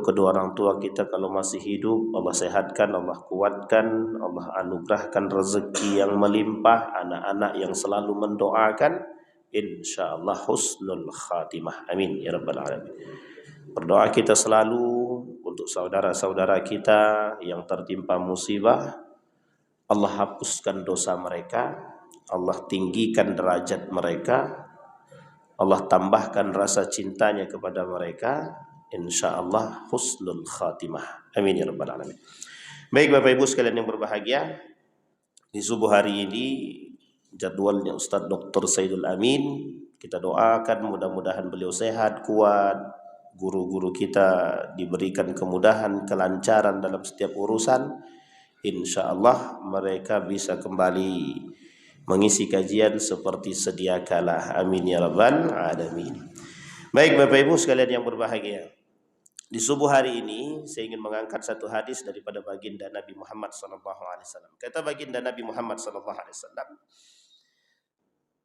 untuk kedua orang tua kita kalau masih hidup, Allah sehatkan, Allah kuatkan, Allah anugerahkan rezeki yang melimpah, anak-anak yang selalu mendoakan, insyaallah husnul khatimah. Amin ya rabbal alamin. Berdoa kita selalu untuk saudara-saudara kita yang tertimpa musibah, Allah hapuskan dosa mereka, Allah tinggikan derajat mereka, Allah tambahkan rasa cintanya kepada mereka, insyaallah husnul khatimah. Amin ya rabbal alamin. Baik Bapak Ibu sekalian yang berbahagia, di subuh hari ini jadwalnya Ustadz Dr. Saidul Amin. Kita doakan mudah-mudahan beliau sehat, kuat, guru-guru kita diberikan kemudahan, kelancaran dalam setiap urusan. Insyaallah mereka bisa kembali mengisi kajian seperti sedia kala. Amin ya rabbal alamin. Baik Bapak Ibu sekalian yang berbahagia, di subuh hari ini saya ingin mengangkat satu hadis daripada baginda Nabi Muhammad SAW. Kata baginda Nabi Muhammad SAW,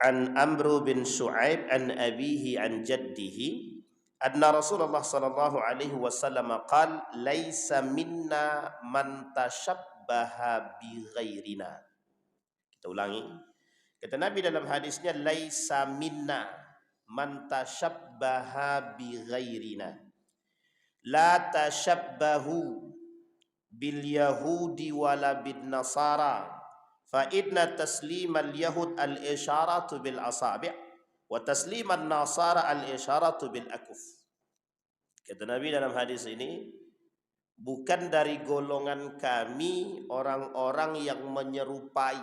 an Amr bin Shu'aib an abihi an jaddihi anna Rasulullah sallallahu alaihi wasallam qala laisa minna man tashabbaha bi ghairina. Kita ulangi. Kata Nabi dalam hadisnya, laisa minna man tashabbaha bi ghairina. La tashabbahu bil yahudi wala bin nasara. Fa inna taslimal yahud al isharatu bil asabi' wa tasliman nasara al isharatu bil akuf. Kata Nabi dalam hadis ini, bukan dari golongan kami orang-orang yang menyerupai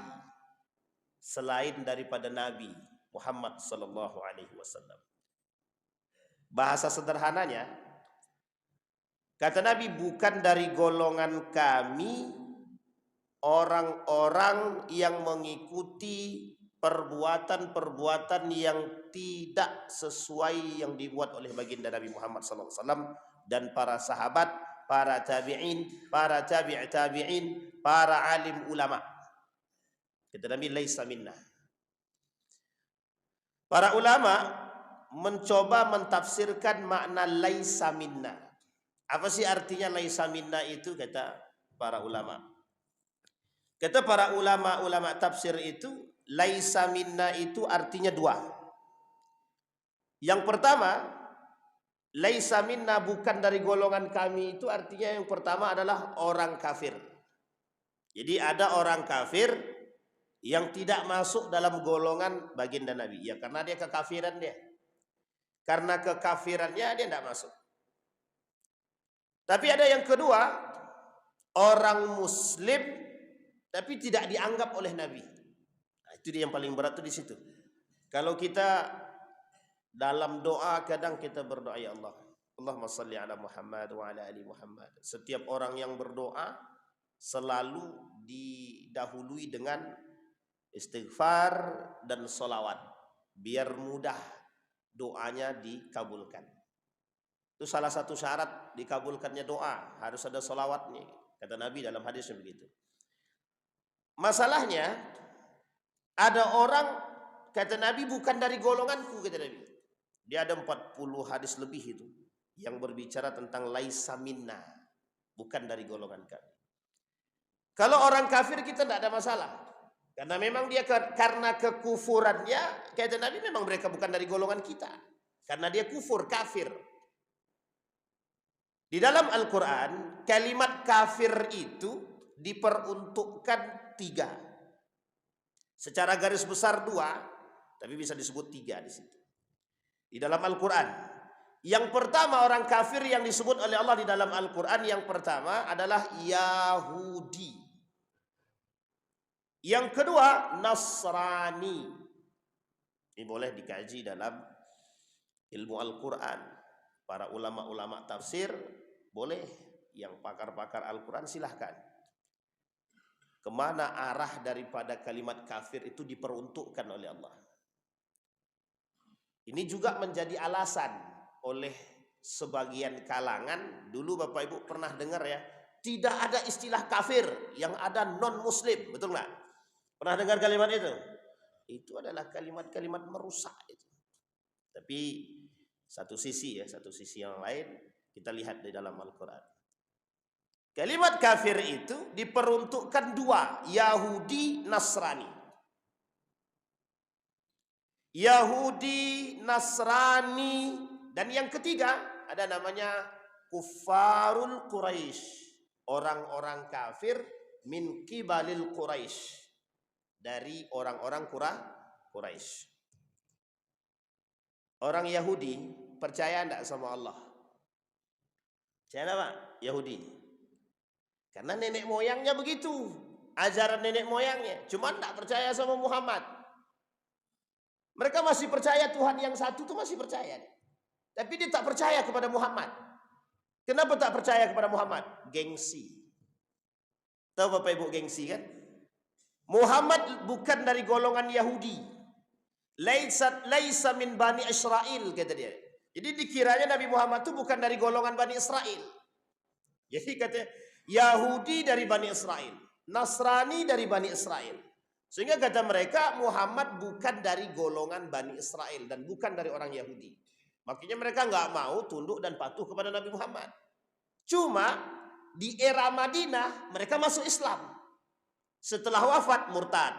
selain daripada Nabi Muhammad sallallahu alaihi wasallam. Bahasa sederhananya, kata Nabi, bukan dari golongan kami orang-orang yang mengikuti perbuatan-perbuatan yang tidak sesuai yang dibuat oleh baginda Nabi Muhammad SAW dan para sahabat, para tabi'in, para tabi' tabi'in, para alim ulama. Kata Nabi, laisa minna. Para ulama mencoba mentafsirkan makna laisa minna. Apa sih artinya laisa minna itu, kata para ulama? Kata para ulama tafsir itu, laisa minna itu artinya dua. Yang pertama, laisa minna bukan dari golongan kami itu artinya yang pertama adalah orang kafir. Jadi ada orang kafir yang tidak masuk dalam golongan baginda Nabi. Ya karena dia kekafiran dia. Karena kekafirannya dia tidak masuk. Tapi ada yang kedua, orang muslim tapi tidak dianggap oleh Nabi. Nah, itu dia yang paling berat tuh di situ. Kalau kita dalam doa kadang kita berdoa, ya Allah, Allahumma salli ala Muhammad wa ala ali Muhammad. Setiap orang yang berdoa selalu didahului dengan istighfar dan solawat biar mudah doanya dikabulkan. Itu salah satu syarat dikabulkannya doa, harus ada solawatnya. Kata Nabi dalam hadisnya begitu. Masalahnya ada orang, kata Nabi, bukan dari golonganku, kata Nabi. Dia ada 40 hadis lebih itu yang berbicara tentang laisa minna, bukan dari golongan kami. Kalau orang kafir kita tidak ada masalah, karena memang dia karena kekufurannya, kata Nabi, memang mereka bukan dari golongan kita, karena dia kufur, kafir. Di dalam Al-Quran kalimat kafir itu diperuntukkan 3. Secara garis besar 2, tapi bisa disebut 3 di situ. Di dalam Al-Quran. Yang pertama orang kafir yang disebut oleh Allah di dalam Al-Quran, yang pertama adalah Yahudi. Yang kedua Nasrani. Ini boleh dikaji dalam ilmu Al-Quran. Para ulama-ulama tafsir boleh, yang pakar-pakar Al-Quran silahkan. Kemana arah daripada kalimat kafir itu diperuntukkan oleh Allah. Ini juga menjadi alasan oleh sebagian kalangan. Dulu Bapak Ibu pernah dengar ya, tidak ada istilah kafir, yang ada non muslim, betul nggak? Pernah dengar kalimat itu? Itu adalah kalimat-kalimat merusak itu. Tapi satu sisi yang lain, Kita lihat di dalam Al-Quran. Kalimat kafir itu diperuntukkan dua, Yahudi, Nasrani. Yahudi, Nasrani, dan yang ketiga ada namanya Kuffarul Quraisy, orang-orang kafir min kibalil Quraisy, dari orang-orang Quraisy. Orang Yahudi percaya enggak sama Allah? Percaya enggak, Pak? Yahudi. Karena nenek moyangnya begitu, ajaran nenek moyangnya. Cuma enggak percaya sama Muhammad. Mereka masih percaya Tuhan yang satu itu masih percaya. Tapi dia tak percaya kepada Muhammad. Kenapa tak percaya kepada Muhammad? Gengsi. Tahu Bapak Ibu gengsi kan? Muhammad bukan dari golongan Yahudi. Laisa min Bani Israel, kata dia. Jadi dikiranya Nabi Muhammad itu bukan dari golongan Bani Israel. Jadi kata Yahudi dari Bani Israel, Nasrani dari Bani Israel. Sehingga kata mereka Muhammad bukan dari golongan Bani Israel dan bukan dari orang Yahudi. Makanya mereka nggak mau tunduk dan patuh kepada Nabi Muhammad. Cuma di era Madinah mereka masuk Islam. Setelah wafat murtad.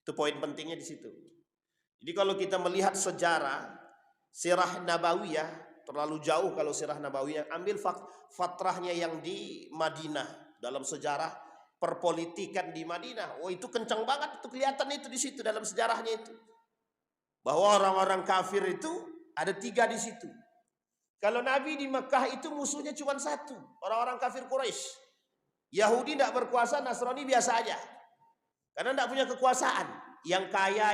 Itu poin pentingnya di situ. Jadi kalau kita melihat sejarah sirah Nabawiyah, terlalu jauh kalau sirah Nabawiyah, ambil fatrahnya yang di Madinah dalam sejarah perpolitikan di Madinah. Oh, itu kencang banget, itu kelihatan itu di situ dalam sejarahnya itu. Bahwa orang-orang kafir itu ada 3 di situ. Kalau Nabi di Mekah itu musuhnya cuma 1, orang-orang kafir Quraisy. Yahudi tidak berkuasa, Nasrani biasa aja. Karena tidak punya kekuasaan. Yang kaya,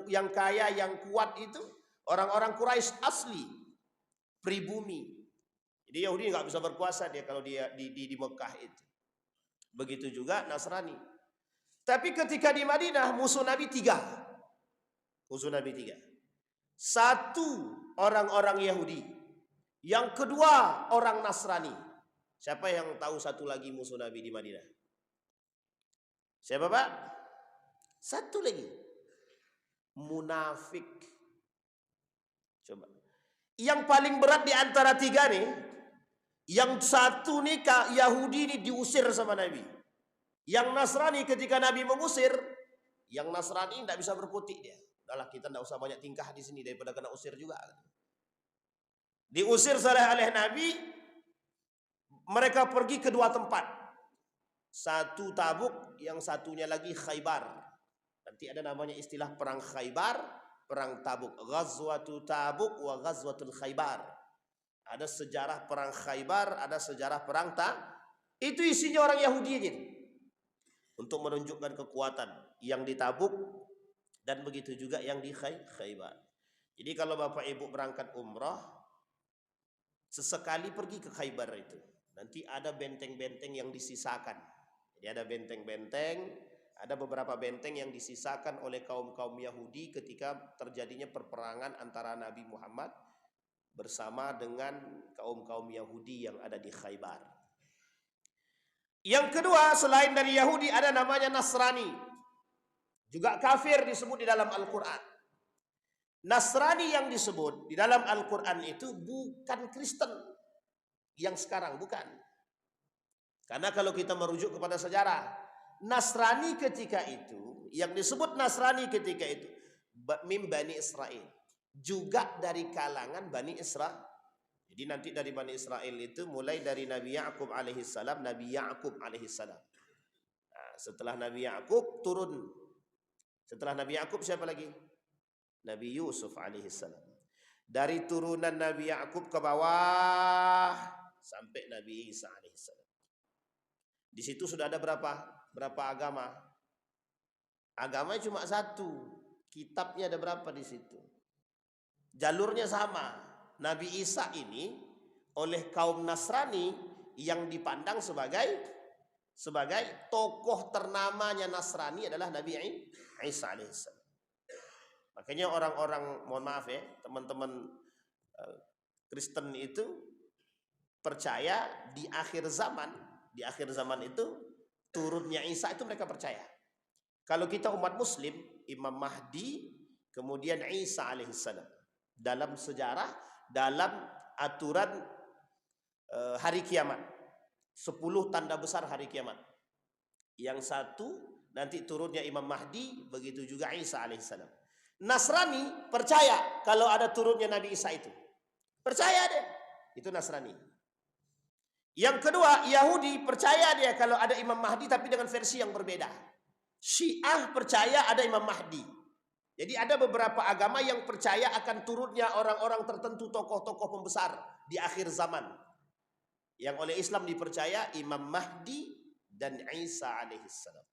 yang kaya, yang kuat itu orang-orang Quraisy asli, pribumi. Jadi Yahudi nggak bisa berkuasa dia kalau dia di Mekah itu. Begitu juga Nasrani. Tapi ketika di Madinah musuh Nabi 3. Musuh Nabi 3. 1 orang-orang Yahudi. Yang kedua orang Nasrani. Siapa yang tahu 1 lagi musuh Nabi di Madinah? Siapa Pak? 1 lagi. Munafik. Coba. Yang paling berat di antara 3 nih, yang 1 nih Yahudi ini diusir sama Nabi. Yang Nasrani ketika Nabi mengusir, yang Nasrani tidak bisa berkutik dia. Udahlah kita tidak usah banyak tingkah di sini daripada kena usir juga. Diusir oleh Nabi, mereka pergi ke 2 tempat. 1 Tabuk, yang satunya lagi Khaybar. Nanti ada namanya istilah perang Khaybar, perang Tabuk. Ghazwatu Tabuk wa Ghazwatul Khaybar. Ada sejarah perang Khaybar, ada sejarah perang Itu isinya orang Yahudi aja. Untuk menunjukkan kekuatan yang di Tabuk dan begitu juga yang di Khaybar. Jadi kalau Bapak Ibu berangkat umrah, sesekali pergi ke Khaybar itu. Nanti ada benteng-benteng yang disisakan. Jadi ada benteng-benteng, ada beberapa benteng yang disisakan oleh kaum-kaum Yahudi ketika terjadinya perperangan antara Nabi Muhammad bersama dengan kaum-kaum Yahudi yang ada di Khaybar. Yang kedua, selain dari Yahudi ada namanya Nasrani. Juga kafir disebut di dalam Al-Quran. Nasrani yang disebut di dalam Al-Quran itu bukan Kristen yang sekarang, bukan. Karena kalau kita merujuk kepada sejarah, Nasrani ketika itu, yang disebut Nasrani ketika itu min Bani Israel, juga dari kalangan Bani Israel. Jadi nanti dari Bani Israel itu mulai dari Nabi Ya'qub alaihissalam, Nabi Ya'qub alaihissalam. Nah, setelah Nabi Ya'qub turun. Setelah Nabi Ya'qub siapa lagi? Nabi Yusuf alaihissalam. Dari turunan Nabi Ya'qub ke bawah sampai Nabi Isa alaihissalam. Di situ sudah ada berapa agama? Agamanya cuma 1. Kitabnya ada berapa di situ? Jalurnya sama. Nabi Isa ini oleh kaum Nasrani yang dipandang sebagai tokoh ternamanya Nasrani adalah Nabi Isa alaihissalam. Makanya orang-orang, mohon maaf ya, teman-teman Kristen itu percaya di akhir zaman itu turunnya Isa itu mereka percaya. Kalau kita umat Muslim, Imam Mahdi, kemudian Isa alaihissalam. Dalam sejarah, dalam aturan hari kiamat. 10 tanda besar hari kiamat. Yang satu nanti turunnya Imam Mahdi, begitu juga Isa alaihissalam. Nasrani percaya kalau ada turunnya Nabi Isa itu. Percaya dia. Itu Nasrani. Yang kedua, Yahudi percaya dia kalau ada Imam Mahdi tapi dengan versi yang berbeda. Syiah percaya ada Imam Mahdi. Jadi ada beberapa agama yang percaya akan turunnya orang-orang tertentu, tokoh-tokoh pembesar di akhir zaman. Yang oleh Islam dipercaya Imam Mahdi dan Isa alaihissalam.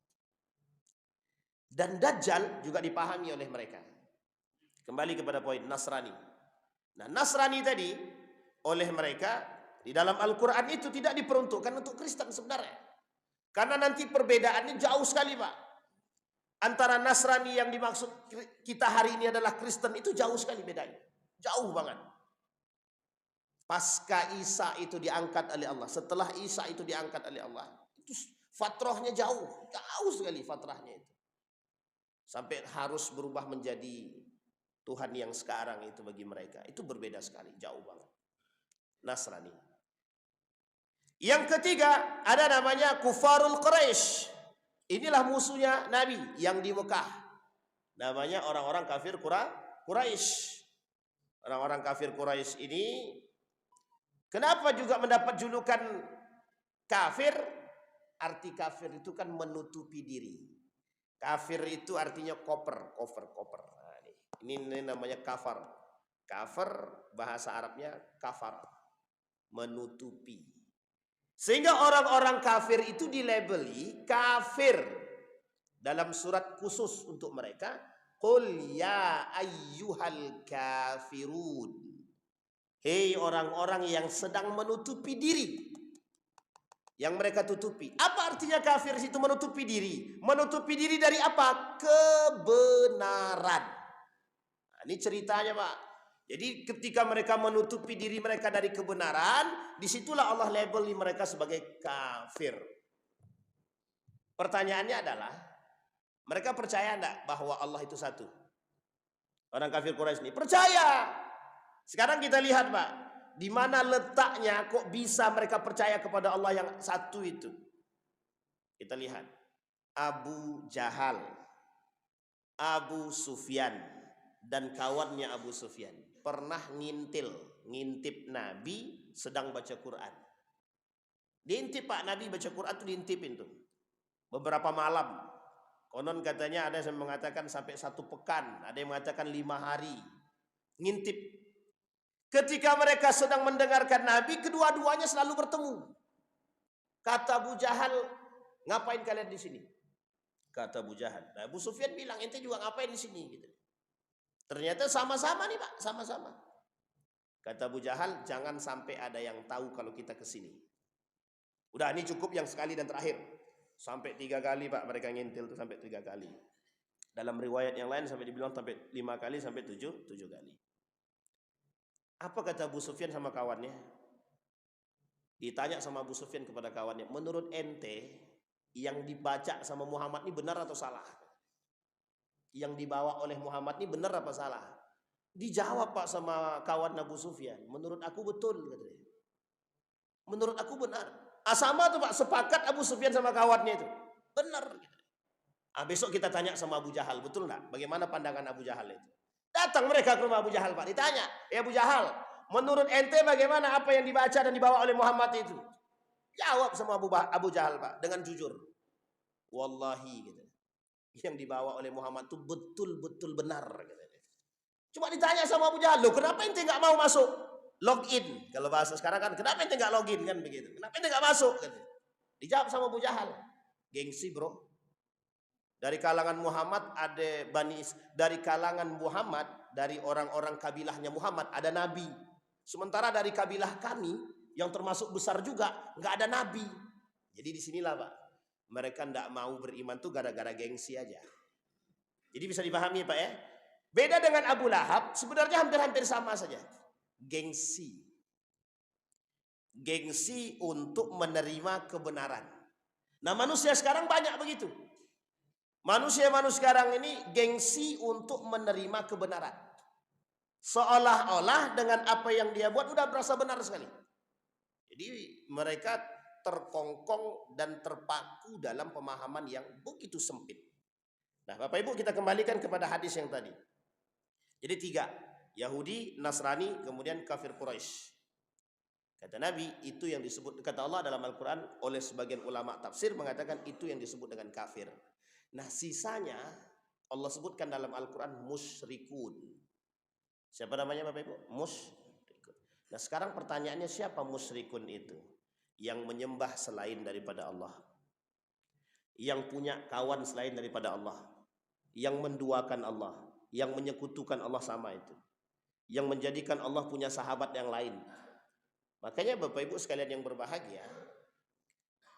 Dan Dajjal juga dipahami oleh mereka. Kembali kepada poin Nasrani. Nah, Nasrani tadi oleh mereka di dalam Al-Quran itu tidak diperuntukkan untuk Kristen sebenarnya. Karena nanti perbedaannya jauh sekali, Pak. Antara Nasrani yang dimaksud kita hari ini adalah Kristen itu jauh sekali bedanya. Jauh banget. Pasca Isa itu diangkat oleh Allah. Setelah Isa itu diangkat oleh Allah. Itu fatrahnya jauh. Jauh sekali fatrahnya itu. Sampai harus berubah menjadi Tuhan yang sekarang itu bagi mereka. Itu berbeda sekali. Jauh banget. Nasrani. Yang ketiga ada namanya Kufarul Quraisy. Inilah musuhnya Nabi yang di Mekah. Namanya orang-orang kafir Quraisy. Orang-orang kafir Quraisy ini kenapa juga mendapat julukan kafir? Arti kafir itu kan menutupi diri. Kafir itu artinya koper. Nah, ini namanya kafar. Kafar bahasa Arabnya kafar. Menutupi. Sehingga orang-orang kafir itu dilabeli kafir. Dalam surat khusus untuk mereka, Qul ya ayyuhal kafirun. Hei orang-orang yang sedang menutupi diri. Yang mereka tutupi. Apa artinya kafir itu menutupi diri? Menutupi diri dari apa? Kebenaran. Nah, ini ceritanya, Pak. Jadi ketika mereka menutupi diri mereka dari kebenaran, disitulah Allah labeli mereka sebagai kafir. Pertanyaannya adalah, mereka percaya enggak bahwa Allah itu satu? Orang kafir Quraisy ini percaya. Sekarang kita lihat, Pak, di mana letaknya kok bisa mereka percaya kepada Allah yang satu itu? Kita lihat. Abu Jahal, Abu Sufyan, dan kawannya Abu Sufyan pernah ngintip Nabi sedang baca Quran. Diintip, Pak, Nabi baca Quran tuh diintipin tuh. Beberapa malam. Konon katanya ada yang mengatakan sampai 1 pekan, ada yang mengatakan 5 hari. Ngintip. Ketika mereka sedang mendengarkan Nabi, kedua-duanya selalu bertemu. Kata Abu Jahal, ngapain kalian di sini? Kata Abu Jahal. Nah, Abu Sufyan bilang, ente juga ngapain di sini? Gitu. Ternyata sama-sama nih, Pak, sama-sama. Kata Abu Jahal, jangan sampai ada yang tahu kalau kita ke sini. Udah, ini cukup yang sekali dan terakhir. Sampai 3 kali, Pak, mereka ngintil tuh sampai 3 kali. Dalam riwayat yang lain sampai dibilang sampai 5 kali sampai 7 kali. Apa kata Abu Sufyan sama kawannya? Ditanya sama Abu Sufyan kepada kawannya, menurut ente yang dibaca sama Muhammad ini benar atau salah? Yang dibawa oleh Muhammad ini benar apa salah? Dijawab, Pak, sama kawan Abu Sufyan, menurut aku betul, katanya. Menurut aku benar. Sama tuh, Pak, sepakat Abu Sufyan sama kawannya itu. Benar. Besok kita tanya sama Abu Jahal, betul enggak? Bagaimana pandangan Abu Jahal itu? Datang mereka ke rumah Abu Jahal, Pak, ditanya, ya Abu Jahal, menurut ente bagaimana apa yang dibaca dan dibawa oleh Muhammad itu? Jawab sama Abu Jahal, Pak, dengan jujur. Wallahi, gitu. Yang dibawa oleh Muhammad itu betul-betul benar. Cuma ditanya sama Abu Jahal, loh kenapa ente nggak mau masuk? Login. Kalau bahasa sekarang kan, kenapa ente nggak login kan begitu? Kenapa ente nggak masuk? Gitu. Dijawab sama Abu Jahal, gengsi, bro. Dari kalangan Muhammad ada dari kalangan Muhammad, dari orang-orang kabilahnya Muhammad ada nabi. Sementara dari kabilah kami yang termasuk besar juga nggak ada nabi. Jadi disinilah, Pak, mereka tidak mau beriman tuh gara-gara gengsi aja. Jadi bisa dipahami, Pak, ya. Beda dengan Abu Lahab, sebenarnya hampir-hampir sama saja. Gengsi. Gengsi untuk menerima kebenaran. Nah, manusia sekarang banyak begitu. Manusia-manusia sekarang ini gengsi untuk menerima kebenaran. Seolah-olah dengan apa yang dia buat udah berasa benar sekali. Jadi mereka terkongkong dan terpaku dalam pemahaman yang begitu sempit. Nah, Bapak Ibu, kita kembalikan kepada hadis yang tadi. Jadi 3, Yahudi, Nasrani, kemudian kafir Quraisy. Kata Nabi, itu yang disebut, kata Allah dalam Al-Quran, oleh sebagian ulama tafsir mengatakan itu yang disebut dengan kafir. Nah, sisanya Allah sebutkan dalam Al-Quran musyrikun. Siapa namanya Bapak Ibu? Musyrikun. Nah, sekarang pertanyaannya, siapa musyrikun itu? Yang menyembah selain daripada Allah, yang punya kawan selain daripada Allah, yang menduakan Allah, yang menyekutukan Allah sama itu, yang menjadikan Allah punya sahabat yang lain. Makanya Bapak Ibu sekalian yang berbahagia,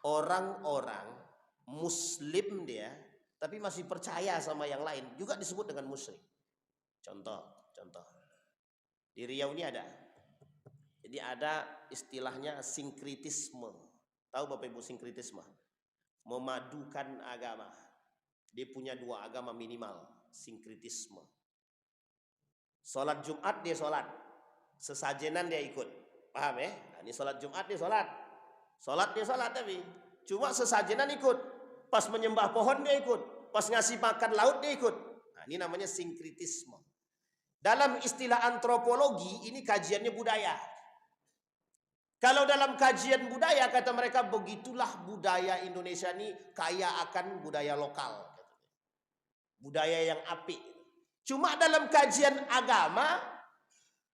orang-orang muslim dia tapi masih percaya sama yang lain juga disebut dengan musyrik. Contoh di Riau ini ada, jadi ada istilahnya sinkritisme. Tahu Bapak Ibu sinkritisme? Memadukan agama. Dia punya 2 agama minimal, sinkritisme. Sholat Jumat dia sholat, sesajenan dia ikut, paham ya? Nah, ini sholat Jumat dia sholat dia sholat, tapi cuma sesajenan ikut. Pas menyembah pohon dia ikut, pas ngasih makan laut dia ikut. Nah, ini namanya sinkritisme. Dalam istilah antropologi ini kajiannya budaya. Kalau dalam kajian budaya kata mereka, begitulah budaya Indonesia ini kaya akan budaya lokal, budaya yang apik. Cuma dalam kajian agama,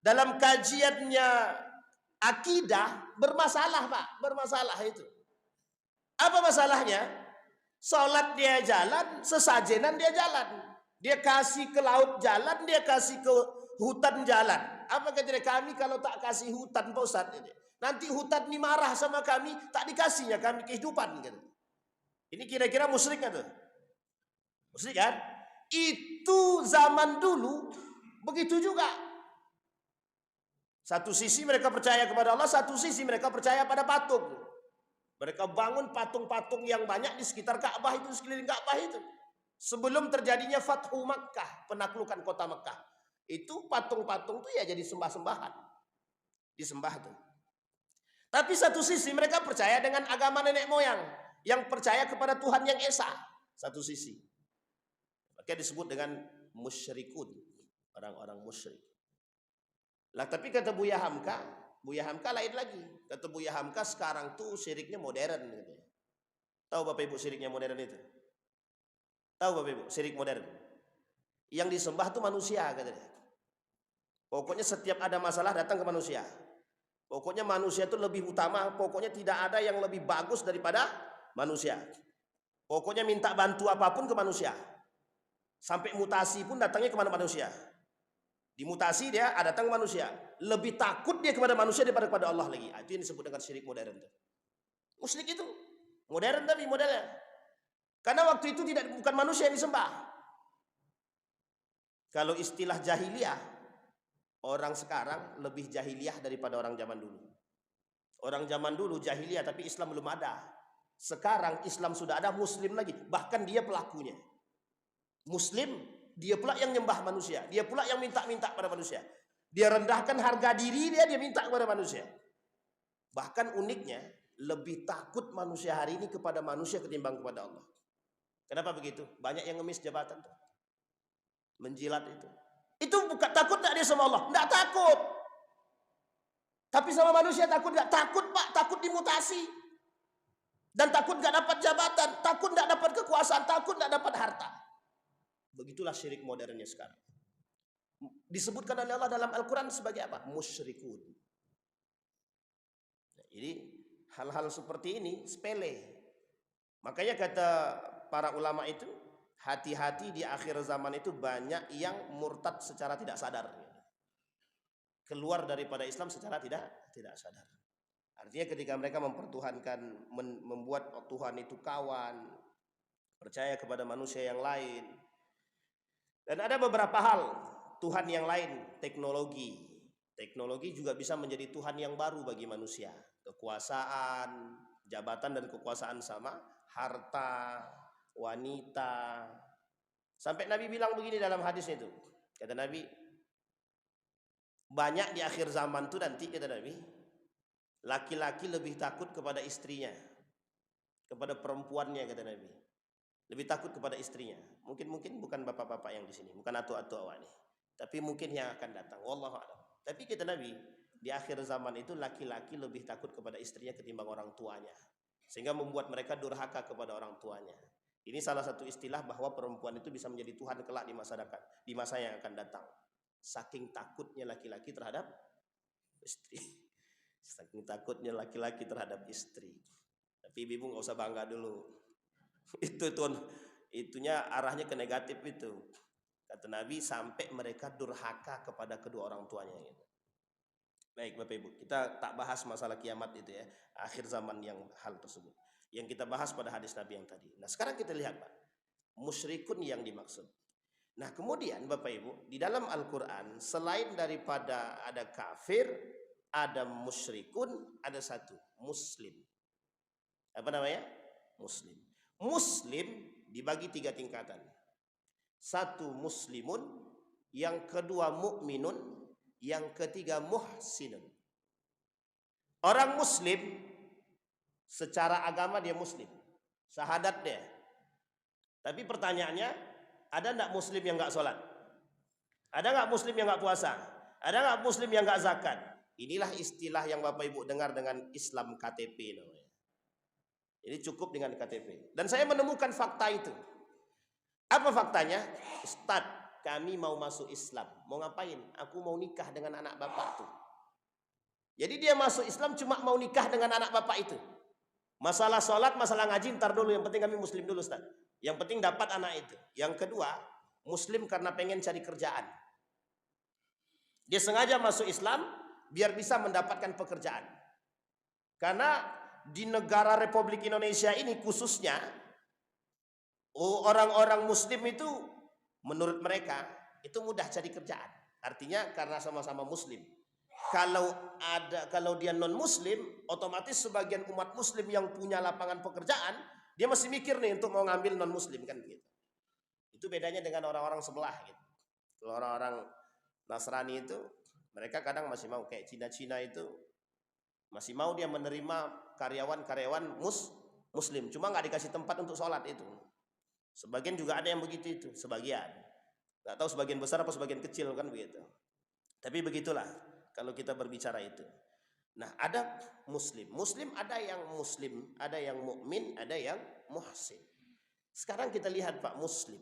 dalam kajiannya akidah bermasalah Pak, bermasalah itu. Apa masalahnya? Sholat dia jalan, sesajenan dia jalan. Dia kasih ke laut jalan, dia kasih ke hutan jalan. Apa kata kami kalau tak kasih hutan Pak Ustadz? Nanti hutan ini marah sama kami, tak dikasihnya kami kehidupan. Gitu. Ini kira-kira musyrik kan tuh? Musyrik kan? Itu zaman dulu begitu juga. Satu sisi mereka percaya kepada Allah, satu sisi mereka percaya pada patung. Mereka bangun patung-patung yang banyak di sekitar Ka'bah itu, sekeliling Ka'bah itu. Sebelum terjadinya Fathu Makkah, penaklukan kota Makkah. Itu patung-patung itu ya jadi sembah-sembahan. Disembah tuh. Tapi satu sisi mereka percaya dengan agama nenek moyang, yang percaya kepada Tuhan yang Esa. Satu sisi. Maka disebut dengan musyrikun, orang-orang musyrik. Lah tapi kata Buya Hamka lain lagi. Kata Buya Hamka sekarang tuh syiriknya modern gitu. Tahu Bapak Ibu syiriknya modern itu? Tahu Bapak Ibu syirik modern? Yang disembah tuh manusia katanya. Pokoknya setiap ada masalah datang ke manusia. Pokoknya manusia itu lebih utama, pokoknya tidak ada yang lebih bagus daripada manusia. Pokoknya minta bantu apapun ke manusia. Sampai mutasi pun datangnya ke manusia. Dimutasi dia datang ke manusia. Lebih takut dia kepada manusia daripada kepada Allah lagi. Itu yang disebut dengan syirik modern. Musyrik itu modern tapi modelnya. Karena waktu itu bukan manusia yang disembah. Kalau istilah jahiliyah, orang sekarang lebih jahiliyah daripada orang zaman dulu. Orang zaman dulu jahiliyah tapi Islam belum ada. Sekarang Islam sudah ada, Muslim lagi. Bahkan dia pelakunya. Muslim, dia pula yang nyembah manusia. Dia pula yang minta-minta pada manusia. Dia rendahkan harga diri dia minta kepada manusia. Bahkan uniknya, lebih takut manusia hari ini kepada manusia ketimbang kepada Allah. Kenapa begitu? Banyak yang ngemis jabatan tuh. Menjilat itu. Itu bukan takut tak dia sama Allah? Tidak takut. Tapi sama manusia takut nggak? Takut Pak, takut dimutasi. Dan takut nggak dapat jabatan, takut nggak dapat kekuasaan, takut nggak dapat harta. Begitulah syirik modernnya sekarang. Disebutkan oleh Allah dalam Al-Quran sebagai apa? Musyrikun. Nah, jadi hal-hal seperti ini sepele. Makanya kata para ulama itu, hati-hati di akhir zaman itu banyak yang murtad secara tidak sadar. Keluar daripada Islam secara tidak sadar. Artinya ketika mereka mempertuhankan, membuat Tuhan itu kawan, percaya kepada manusia yang lain. Dan ada beberapa hal, Tuhan yang lain, teknologi. Teknologi juga bisa menjadi Tuhan yang baru bagi manusia. Kekuasaan, jabatan dan kekuasaan sama, harta, wanita. Sampai Nabi bilang begini dalam hadis itu. Kata Nabi, banyak di akhir zaman itu nanti, kata Nabi, Laki-laki lebih takut kepada istrinya, kepada perempuannya, kata Nabi. Lebih takut kepada istrinya. Mungkin bukan bapak-bapak yang di sini, bukan atu-atu awak nih. Tapi mungkin yang akan datang. Wallahu a'lam. Tapi kata Nabi, di akhir zaman itu laki-laki lebih takut kepada istrinya ketimbang orang tuanya. Sehingga membuat mereka durhaka kepada orang tuanya. Ini salah satu istilah bahwa perempuan itu bisa menjadi Tuhan kelak di masa yang akan datang. Saking takutnya laki-laki terhadap istri. Saking takutnya laki-laki terhadap istri. Tapi ibu nggak usah bangga dulu. Itunya arahnya ke negatif itu. Kata Nabi sampai mereka durhaka kepada kedua orang tuanya gitu. Baik Bapak Ibu, kita tak bahas masalah kiamat itu ya, akhir zaman yang hal tersebut. Yang kita bahas pada hadis Nabi yang tadi. Nah, sekarang kita lihat Pak, musyrikun yang dimaksud. Nah, kemudian Bapak Ibu, di dalam Al-Qur'an selain daripada ada kafir, ada musyrikun, ada satu, muslim. Apa namanya? Muslim. Muslim dibagi 3 tingkatan. Satu muslimun, yang kedua mukminun, yang ketiga muhsinun. Orang muslim secara agama dia muslim, syahadat dia. Tapi pertanyaannya, ada enggak muslim yang enggak sholat? Ada enggak muslim yang enggak puasa? Ada enggak muslim yang enggak zakat? Inilah istilah yang Bapak Ibu dengar dengan Islam KTP namanya. Jadi cukup dengan KTP. Dan saya menemukan fakta itu. Apa faktanya? Ustaz, kami mau masuk Islam. Mau ngapain? Aku mau nikah dengan anak bapak tuh. Jadi dia masuk Islam cuma mau nikah dengan anak bapak itu. Masalah sholat, masalah ngaji ntar dulu. Yang penting kami muslim dulu Ustaz. Yang penting dapat anak itu. Yang kedua, muslim karena pengen cari kerjaan. Dia sengaja masuk Islam biar bisa mendapatkan pekerjaan. Karena di negara Republik Indonesia ini khususnya, orang-orang muslim itu menurut mereka itu mudah cari kerjaan. Artinya karena sama-sama muslim. Kalau dia non muslim, otomatis sebagian umat muslim yang punya lapangan pekerjaan, dia masih mikir nih untuk mau ngambil non muslim kan begitu. Itu bedanya dengan orang-orang sebelah gitu. Kalau orang-orang Nasrani itu mereka kadang masih mau, kayak Cina-Cina itu masih mau dia menerima karyawan muslim, cuma nggak dikasih tempat untuk sholat itu. Sebagian juga ada yang begitu itu, sebagian. Nggak tahu sebagian besar apa sebagian kecil kan begitu. Tapi begitulah kalau kita berbicara itu. Nah, ada muslim. Muslim ada yang muslim, ada yang mukmin, ada yang muhsin. Sekarang kita lihat Pak, muslim.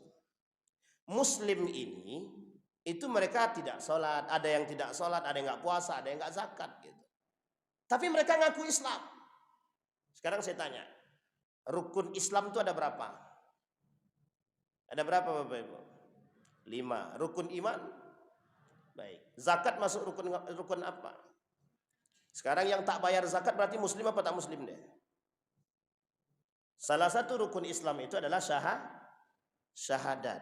Muslim ini itu mereka tidak sholat, ada yang tidak sholat, ada yang nggak puasa, ada yang nggak zakat gitu. Tapi mereka ngaku Islam. Sekarang saya tanya, rukun Islam itu ada berapa? Ada berapa Bapak Ibu? 5. Rukun iman? Baik. Zakat masuk rukun apa? Sekarang yang tak bayar zakat berarti muslim apa tak muslim deh? Salah satu rukun Islam itu adalah syahadat.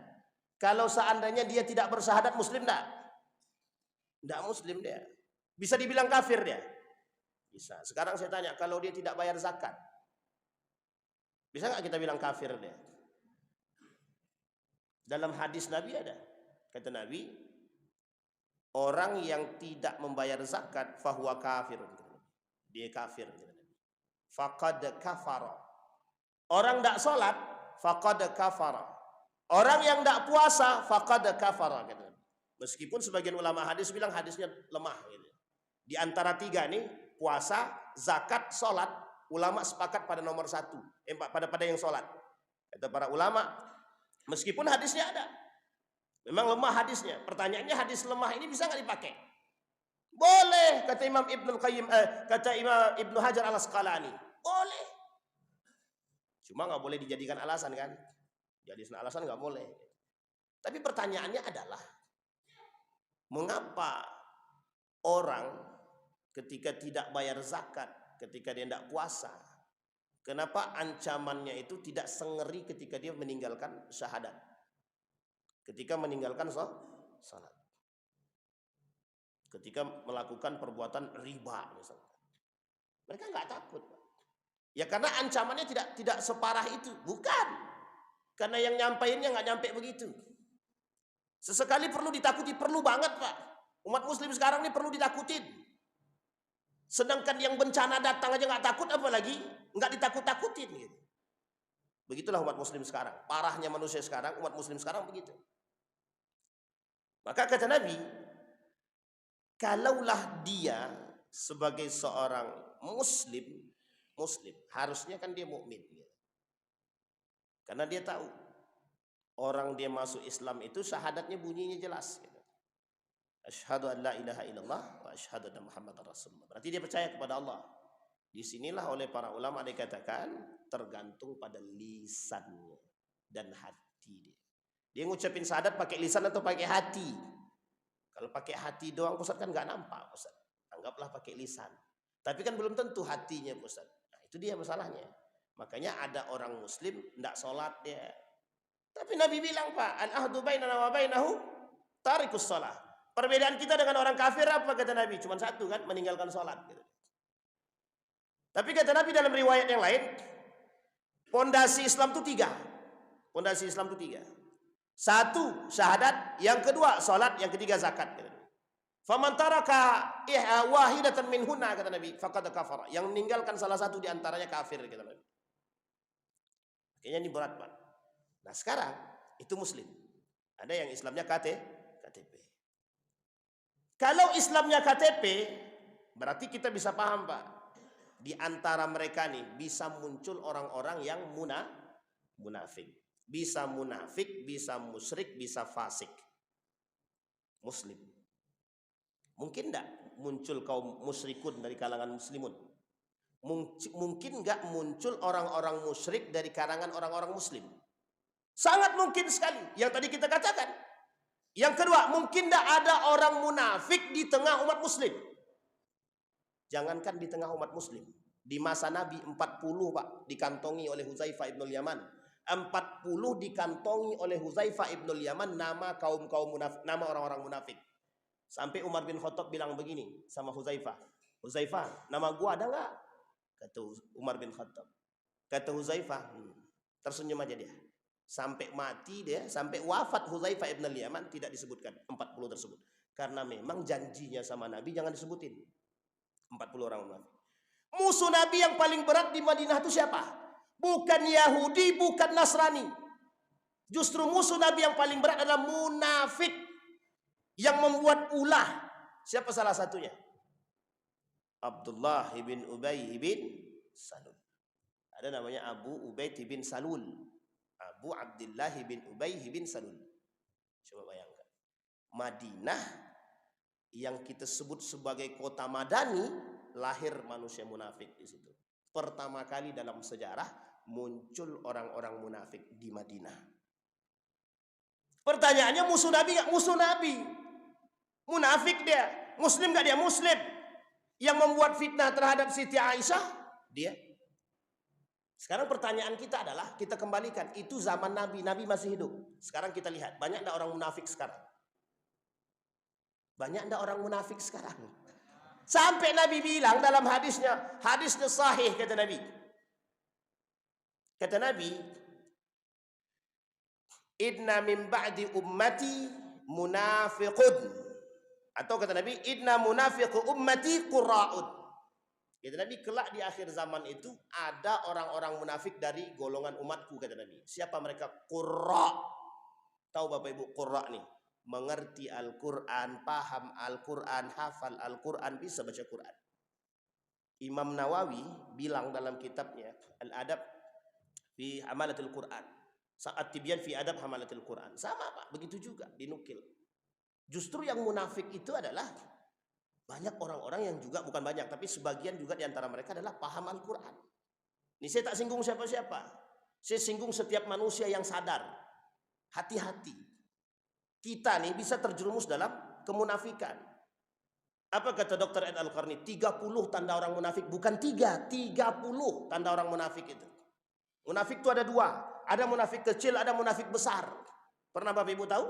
Kalau seandainya dia tidak bersyahadat, muslim enggak? Enggak muslim dia. Bisa dibilang kafir dia? Bisa. Sekarang saya tanya, kalau dia tidak bayar zakat, bisa nggak kita bilang kafir dia? Dalam hadis Nabi ada, kata Nabi, orang yang tidak membayar zakat, fahuwa kafir. Dia kafir. Faqad kafara. Orang tidak sholat, faqad kafara. Orang yang tidak puasa, faqad kafara. Meskipun sebagian ulama hadis bilang hadisnya lemah. Gitu. Di antara 3 nih, puasa, zakat, sholat, ulama sepakat pada nomor 1, pada yang sholat. Kata para ulama, meskipun hadisnya ada, memang lemah hadisnya. Pertanyaannya, hadis lemah ini bisa nggak dipakai? Boleh, kata Imam Ibnu Hajar Al-Asqalani, boleh. Cuma nggak boleh dijadikan alasan kan? Jadi alasan nggak boleh. Tapi pertanyaannya adalah, mengapa orang ketika tidak bayar zakat, ketika dia tidak puasa, kenapa ancamannya itu tidak sengeri ketika dia meninggalkan syahadat, ketika meninggalkan salat, ketika melakukan perbuatan riba misalnya? Mereka nggak takut. Ya karena ancamannya tidak separah itu. Bukan. Karena yang nyampainya nggak nyampe begitu. Sesekali perlu ditakuti, perlu banget Pak. Umat muslim sekarang ini perlu ditakutin. Sedangkan yang bencana datang aja nggak takut, apalagi nggak ditakut-takutin gitu. Begitulah umat muslim sekarang. Parahnya manusia sekarang, umat muslim sekarang begitu. Maka kata Nabi, kalaulah dia sebagai seorang muslim, harusnya kan dia mukmin gitu. Karena dia tahu orang dia masuk Islam itu syahadatnya bunyinya jelas gitu. Asyhadu an la ilaha illallah wa asyhadu anna Muhammadar Rasulullah. Berarti dia percaya kepada Allah. Disinilah oleh para ulama dikatakan tergantung pada lisannya dan hati dia. Dia ngucapin syahadat pakai lisan atau pakai hati? Kalau pakai hati doang Ustaz kan nggak nampak Ustaz. Anggaplah pakai lisan. Tapi kan belum tentu hatinya Ustaz. Nah, itu dia masalahnya. Makanya ada orang muslim tidak sholat dia. Tapi Nabi bilang Pak, al-ahdu bainana wa bainahu tarikus shalah. Perbedaan kita dengan orang kafir apa kata Nabi? Cuma satu kan, meninggalkan sholat. Gitu. Tapi kata Nabi dalam riwayat yang lain, pondasi Islam itu 3. Pondasi Islam itu 3. 1 syahadat, yang kedua sholat, yang ketiga zakat. Kata Nabi. Faman taraka wahidatan minhunna kata Nabi, faqad kafara. Yang meninggalkan salah satu di antaranya kafir kata Nabi. Kayaknya ini berat Pak. Nah sekarang itu muslim. Ada yang Islamnya KTP. Kalau Islamnya KTP, berarti kita bisa paham Pak. Di antara mereka nih bisa muncul orang-orang yang munafik. Bisa munafik, bisa musyrik, bisa fasik. Muslim. Mungkin enggak muncul kaum musyrikun dari kalangan muslimun? Mungkin enggak muncul orang-orang musyrik dari kalangan orang-orang muslim? Sangat mungkin sekali. Yang tadi kita katakan. Yang kedua, mungkin tidak ada orang munafik di tengah umat muslim. Jangankan di tengah umat muslim. Di masa Nabi 40 Pak dikantongi oleh Huzaifah ibn Yaman. 40 dikantongi oleh Huzaifah ibn Yaman nama kaum-kaum munafik, nama orang-orang munafik. Sampai Umar bin Khattab bilang begini sama Huzaifah. Huzaifah, nama gua ada nggak? Kata Umar bin Khattab. Kata Huzaifah, tersenyum aja dia. Sampai mati dia, sampai wafat Huzaifah ibn Yaman tidak disebutkan 40 tersebut. Karena memang janjinya sama Nabi jangan disebutin 40 orang munafik. Musuh Nabi yang paling berat di Madinah itu siapa? Bukan Yahudi, bukan Nasrani. Justru musuh Nabi yang paling berat adalah munafik yang membuat ulah. Siapa salah satunya? Abdullah bin Ubay bin Salul. Ada namanya Abu Ubaid bin Salul. Abu Abdullah bin Ubay bin Salul. Coba bayangkan. Madinah yang kita sebut sebagai kota Madani, lahir manusia munafik di situ. Pertama kali dalam sejarah muncul orang-orang munafik di Madinah. Pertanyaannya musuh Nabi nggak? Musuh Nabi. Munafik dia. Muslim nggak dia? Muslim. Yang membuat fitnah terhadap Siti Aisyah, dia. Sekarang pertanyaan kita adalah, kita kembalikan, itu zaman Nabi, Nabi masih hidup. Sekarang kita lihat, banyak enggak orang munafik sekarang? Banyak enggak orang munafik sekarang? Sampai Nabi bilang dalam hadisnya sahih kata Nabi. Kata Nabi, "Inna min ba'di ummati munafiqun." Atau kata Nabi, "Inna munafiqu ummati qurra'un." Kata Nabi, kelak di akhir zaman itu ada orang-orang munafik dari golongan umatku kata Nabi. Siapa mereka? Qurra. Tahu Bapak Ibu qurra nih? Mengerti Al-Quran, paham Al-Quran, hafal Al-Quran, bisa baca Quran. Imam Nawawi bilang dalam kitabnya Al-Adab fi Hamalatil Quran. Saat Tibyan fi Adab Hamalatil Quran. Sama Pak, begitu juga dinukil. Justru yang munafik itu adalah banyak orang-orang yang juga, bukan banyak, tapi sebagian juga di antara mereka adalah paham Al-Quran. Ini saya tak singgung siapa-siapa. Saya singgung setiap manusia yang sadar. Hati-hati. Kita nih bisa terjerumus dalam kemunafikan. Apa kata Dr. Ed Al-Qarni? 30 tanda orang munafik. Bukan 3, 30 tanda orang munafik itu. Munafik itu ada 2. Ada munafik kecil, ada munafik besar. Pernah Bapak Ibu tahu?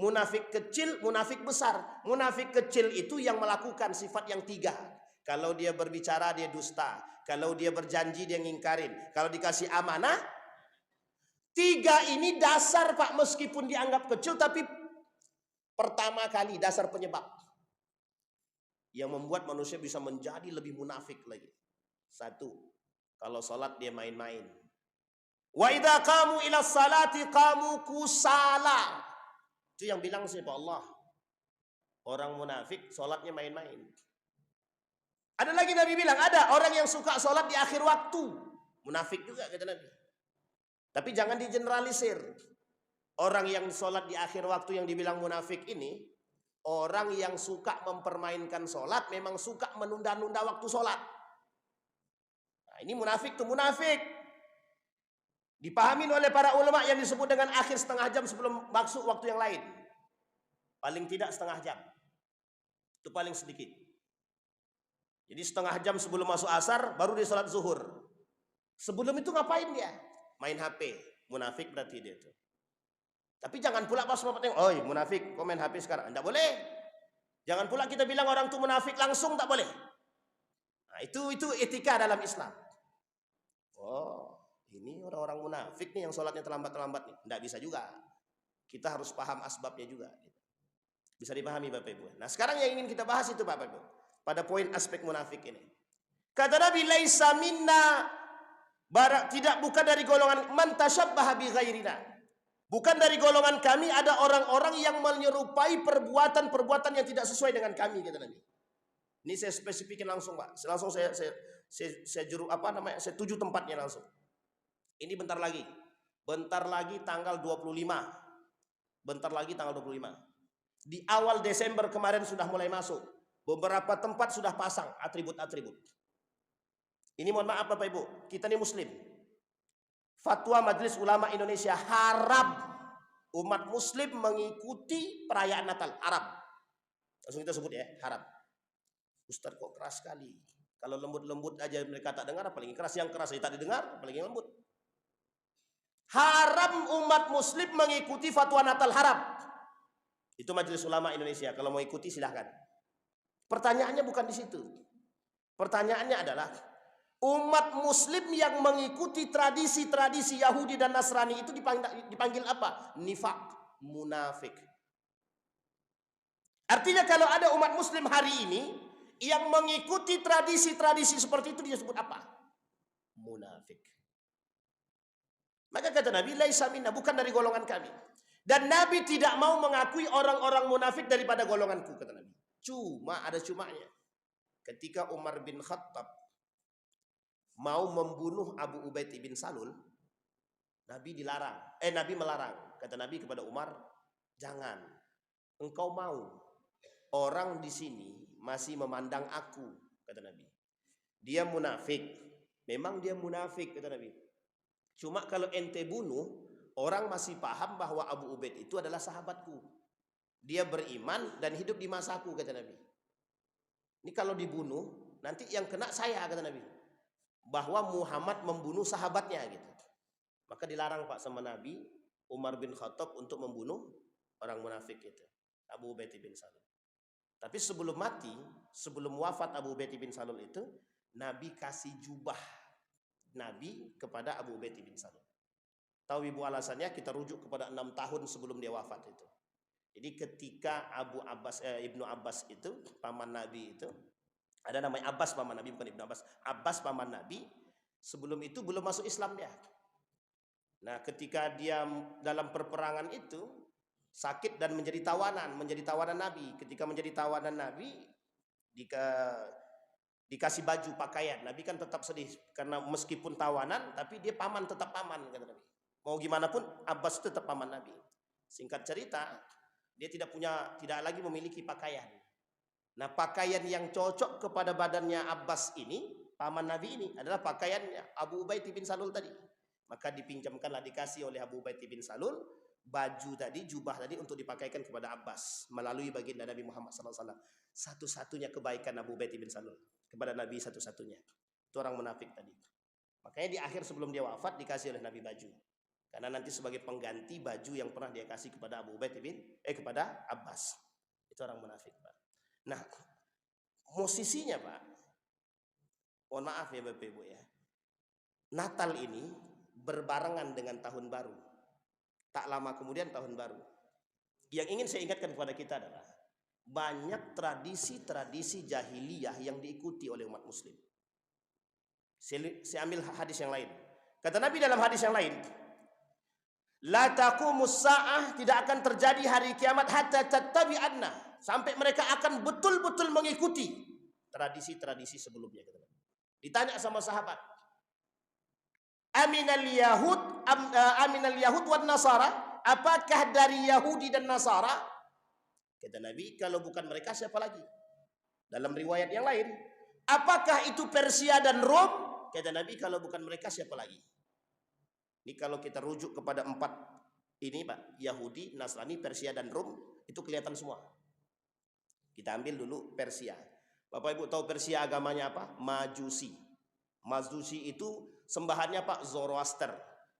Munafik kecil, munafik besar. Munafik kecil itu yang melakukan sifat yang 3. Kalau dia berbicara dia dusta. Kalau dia berjanji dia ngingkarin. Kalau dikasih amanah. 3 ini dasar Pak, meskipun dianggap kecil tapi pertama kali dasar penyebab. yang membuat manusia bisa menjadi lebih munafik lagi. Satu, kalau sholat dia main-main. Wa idza qamu ila salati qamu kusala. Itu yang bilang siapa? Allah. Orang munafik sholatnya main-main. Ada lagi Nabi bilang, ada orang yang suka sholat di akhir waktu. Munafik juga kata Nabi. Tapi jangan digeneralisir. Orang yang sholat di akhir waktu yang dibilang munafik ini, orang yang suka mempermainkan sholat, memang suka menunda-nunda waktu sholat. Nah, ini munafik tuh munafik. Dipahami oleh para ulama yang disebut dengan akhir setengah jam sebelum masuk waktu yang lain. Paling tidak setengah jam. Itu paling sedikit. Jadi setengah jam sebelum masuk asar, baru dia sholat zuhur. Sebelum itu ngapain dia? Main HP. Munafik berarti dia itu. Tapi jangan pula pas mau tengok, oi munafik, kok main HP sekarang? Tidak boleh. Jangan pula kita bilang orang itu munafik langsung, tak boleh. Nah, itu etika dalam Islam. Oh, ini orang-orang munafik nih yang sholatnya terlambat-terlambat nih. Tidak bisa juga. Kita harus paham asbabnya juga. Bisa dipahami Bapak Ibu. Nah, sekarang yang ingin kita bahas itu Bapak Ibu. Pada poin aspek munafik ini. Kata Nabi, laisa minna, tidak bukan dari golongan man tasyabbaha bi ghairina. Bukan dari golongan kami ada orang-orang yang menyerupai perbuatan-perbuatan yang tidak sesuai dengan kami, kata Nabi. Ini saya spesifikin langsung, Pak. Langsung saya tuju tempatnya langsung. Ini bentar lagi. Bentar lagi tanggal 25. Bentar lagi tanggal 25. Di awal Desember kemarin sudah mulai masuk. Beberapa tempat sudah pasang atribut-atribut. Ini mohon maaf Bapak Ibu, kita ini muslim. Fatwa Majelis Ulama Indonesia, haram umat muslim mengikuti perayaan Natal. Haram. Langsung kita sebut ya, haram. Ustaz kok keras sekali. Kalau lembut-lembut aja mereka tak dengar, apalagi keras. Yang keras tak didengar, apalagi yang lembut. Haram umat muslim mengikuti fatwa Natal, haram. Itu Majelis Ulama Indonesia. Kalau mau ikuti silahkan. Pertanyaannya bukan di situ. Pertanyaannya adalah umat muslim yang mengikuti tradisi-tradisi Yahudi dan Nasrani itu dipanggil apa? Nifak, munafik. Artinya kalau ada umat muslim hari ini yang mengikuti tradisi-tradisi seperti itu disebut apa? Munafik. Maka kata Nabi, laisa minna, bukan dari golongan kami. Dan Nabi tidak mau mengakui orang-orang munafik daripada golonganku, kata Nabi. Cuma ada cumanya. Ketika Umar bin Khattab mau membunuh Abu Ubaid bin Salul, Nabi melarang. Kata Nabi kepada Umar, jangan. Engkau mau. Orang di sini masih memandang aku, kata Nabi. Dia munafik. Memang dia munafik, kata Nabi. Cuma kalau ente bunuh, orang masih paham bahwa Abu Ubaid itu adalah sahabatku. Dia beriman dan hidup di masaku, kata Nabi. Ini kalau dibunuh, nanti yang kena saya, kata Nabi. Bahwa Muhammad membunuh sahabatnya, gitu. Maka dilarang Pak sama Nabi Umar bin Khattab untuk membunuh orang munafik itu, Abu Ubaid bin Salul. Tapi sebelum mati, sebelum wafat Abu Ubaid bin Salul itu, Nabi kasih jubah Nabi kepada Abu Ubaid bin Salul. Tahu ibu alasannya? Kita rujuk kepada 6 tahun sebelum dia wafat itu. Jadi ketika Ibnu Abbas itu, paman Nabi itu, ada namanya Abbas paman Nabi, bukan Ibnu Abbas. Abbas paman Nabi, sebelum itu belum masuk Islam dia. Nah ketika dia dalam perperangan itu, sakit dan menjadi tawanan Nabi. Ketika menjadi tawanan Nabi, dikasih baju, pakaian. Nabi kan tetap sedih, karena meskipun tawanan, tapi dia paman, tetap paman, kata Nabi. Mau gimana pun, Abbas itu tetap paman Nabi. Singkat cerita, dia tidak lagi memiliki pakaian. Nah pakaian yang cocok kepada badannya Abbas ini, paman Nabi ini, adalah pakaiannya Abu Ubaid bin Salul tadi. Maka dipinjamkanlah, dikasih oleh Abu Ubaid bin Salul baju tadi, jubah tadi untuk dipakaikan kepada Abbas melalui baginda Nabi Muhammad SAW. Satu-satunya kebaikan Abu Ubaid bin Salul kepada Nabi, satu-satunya. Itu orang munafik tadi. Makanya di akhir sebelum dia wafat dikasih oleh Nabi baju. Karena nanti sebagai pengganti baju yang pernah dia kasih kepada kepada Abbas. Itu orang munafik, Pak. Nah, posisinya, Pak, mohon maaf ya Bapak Ibu ya. Natal ini berbarengan dengan tahun baru. Tak lama kemudian tahun baru. Yang ingin saya ingatkan kepada kita adalah banyak tradisi-tradisi jahiliyah yang diikuti oleh umat muslim. Saya ambil hadis yang lain. Kata Nabi dalam hadis yang lain, la taqumus sa'ah, tidak akan terjadi hari kiamat hatta tattabi'anna, sampai mereka akan betul-betul mengikuti tradisi-tradisi sebelumnya. Ditanya sama sahabat, aminal yahud wan nasara, apakah dari Yahudi dan Nasara? Kata Nabi, kalau bukan mereka siapa lagi? Dalam riwayat yang lain, apakah itu Persia dan Rom? Kata Nabi, kalau bukan mereka siapa lagi? Ini kalau kita rujuk kepada 4 ini Pak, Yahudi, Nasrani, Persia dan Rom, itu kelihatan semua. Kita ambil dulu Persia. Bapak Ibu tahu Persia agamanya apa? Majusi. Majusi itu sembahannya Pak Zoroaster.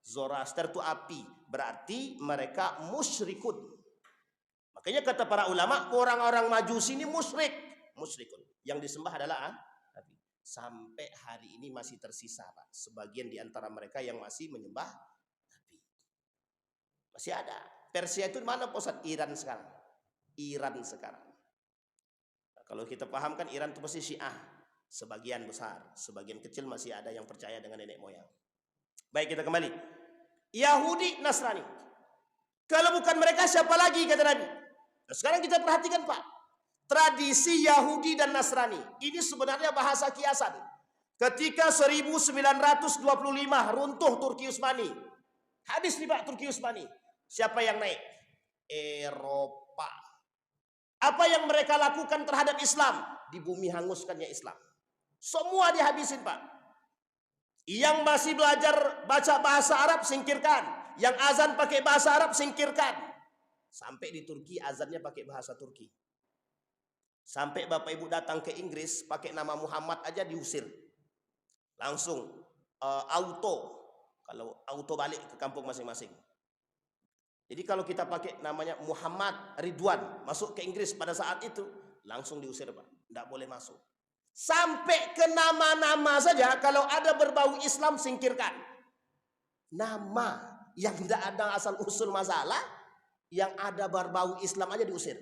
Zoroaster itu api, berarti mereka musyrikun. Makanya kata para ulama, orang-orang Majusi ini musyrikun. Yang disembah adalah api. Sampai hari ini masih tersisa Pak, sebagian di antara mereka yang masih menyembah api. Masih ada. Persia itu mana pusat? Iran sekarang. Iran sekarang. Nah, kalau kita paham kan Iran itu pasti Syiah. Sebagian besar, sebagian kecil masih ada yang percaya dengan nenek moyang. Baik, kita kembali. Yahudi, Nasrani. Kalau bukan mereka siapa lagi kata Nabi? Nah, sekarang kita perhatikan Pak, tradisi Yahudi dan Nasrani ini sebenarnya bahasa kiasan. Ketika 1925 runtuh Turki Utsmani, habis nih Pak Turki Utsmani. Siapa yang naik? Eropa. Apa yang mereka lakukan terhadap Islam? Di bumi hanguskannya Islam. Semua dihabisin Pak. Yang masih belajar baca bahasa Arab singkirkan, yang azan pakai bahasa Arab singkirkan. Sampai di Turki azannya pakai bahasa Turki. Sampai Bapak Ibu datang ke Inggris pakai nama Muhammad aja diusir. Langsung auto. Kalau auto balik ke kampung masing-masing. Jadi kalau kita pakai namanya Muhammad Ridwan masuk ke Inggris pada saat itu langsung diusir Pak. Tidak boleh masuk. Sampai ke nama-nama saja kalau ada berbau Islam singkirkan. Nama yang tidak ada asal usul masalah, yang ada berbau Islam aja diusir.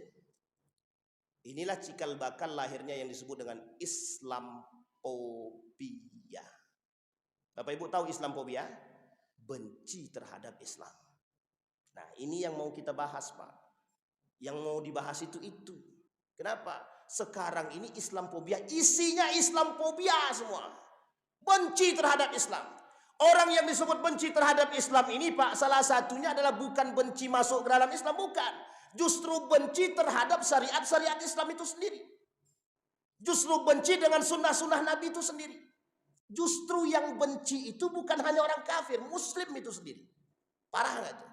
Inilah cikal bakal lahirnya yang disebut dengan Islamophobia. Bapak Ibu tahu Islamophobia? Benci terhadap Islam. Nah, ini yang mau kita bahas Pak. Yang mau dibahas itu. Kenapa? Sekarang ini Islamophobia, isinya Islamophobia semua. Benci terhadap Islam. Orang yang disebut benci terhadap Islam ini Pak, salah satunya adalah bukan benci masuk ke dalam Islam, bukan. Justru benci terhadap syariat-syariat Islam itu sendiri. Justru benci dengan sunnah-sunnah Nabi itu sendiri. Justru yang benci itu bukan hanya orang kafir, Muslim itu sendiri. Parah nggak itu?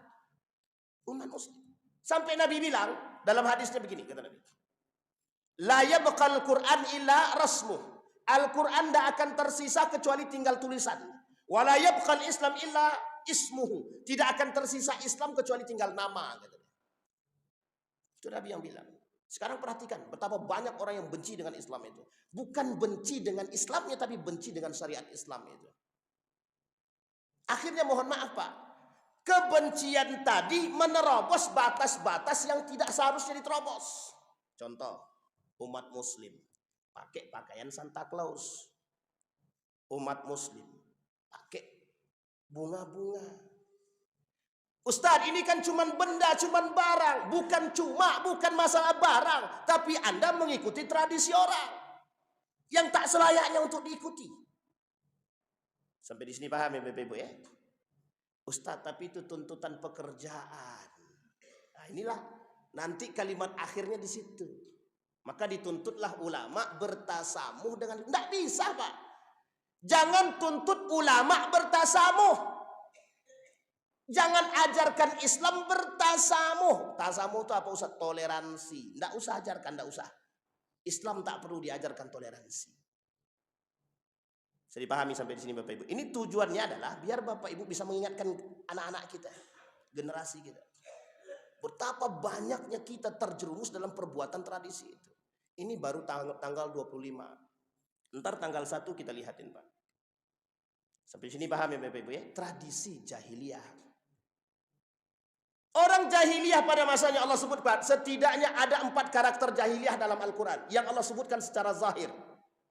Umat Muslim. Sampai Nabi bilang dalam hadisnya begini, kata Nabi. La yabqal Qur'an illa rasmuh. Al-Quran tidak akan tersisa kecuali tinggal tulisan. Wala yabqal Islam illa ismuhu. Tidak akan tersisa Islam kecuali tinggal nama. Itu Nabi yang bilang. Sekarang perhatikan betapa banyak orang yang benci dengan Islam itu. Bukan benci dengan Islamnya, tapi benci dengan syariat Islam itu. Akhirnya mohon maaf Pak, kebencian tadi menerobos batas-batas yang tidak seharusnya diterobos. Contoh, umat Muslim pakai pakaian Santa Claus. Umat Muslim pakai bunga-bunga. Ustadz, ini kan cuman benda, cuman barang. Bukan masalah barang. Tapi Anda mengikuti tradisi orang yang tak selayaknya untuk diikuti. Sampai di sini paham ya Bapak Ibu ya? Ustadz, tapi itu tuntutan pekerjaan. Nah, inilah nanti kalimat akhirnya di situ. Maka dituntutlah ulama bertasamuh dengan... Tidak bisa Pak. Jangan tuntut ulama bertasamuh. Jangan ajarkan Islam bertasamuh. Tasamuh itu apa Ustaz? Toleransi. Tidak usah ajarkan, tidak usah. Islam tak perlu diajarkan toleransi. Saya dipahami sampai di sini Bapak Ibu. Ini tujuannya adalah biar Bapak Ibu bisa mengingatkan anak-anak kita, generasi kita. Betapa banyaknya kita terjerumus dalam perbuatan tradisi itu. Ini baru tanggal 25. Ntar tanggal 1 kita lihatin Pak. Sampai sini paham ya Bapak Ibu ya? Tradisi jahiliyah. Orang jahiliyah pada masanya Allah sebutkan, setidaknya ada 4 karakter jahiliyah dalam Al-Quran yang Allah sebutkan secara zahir.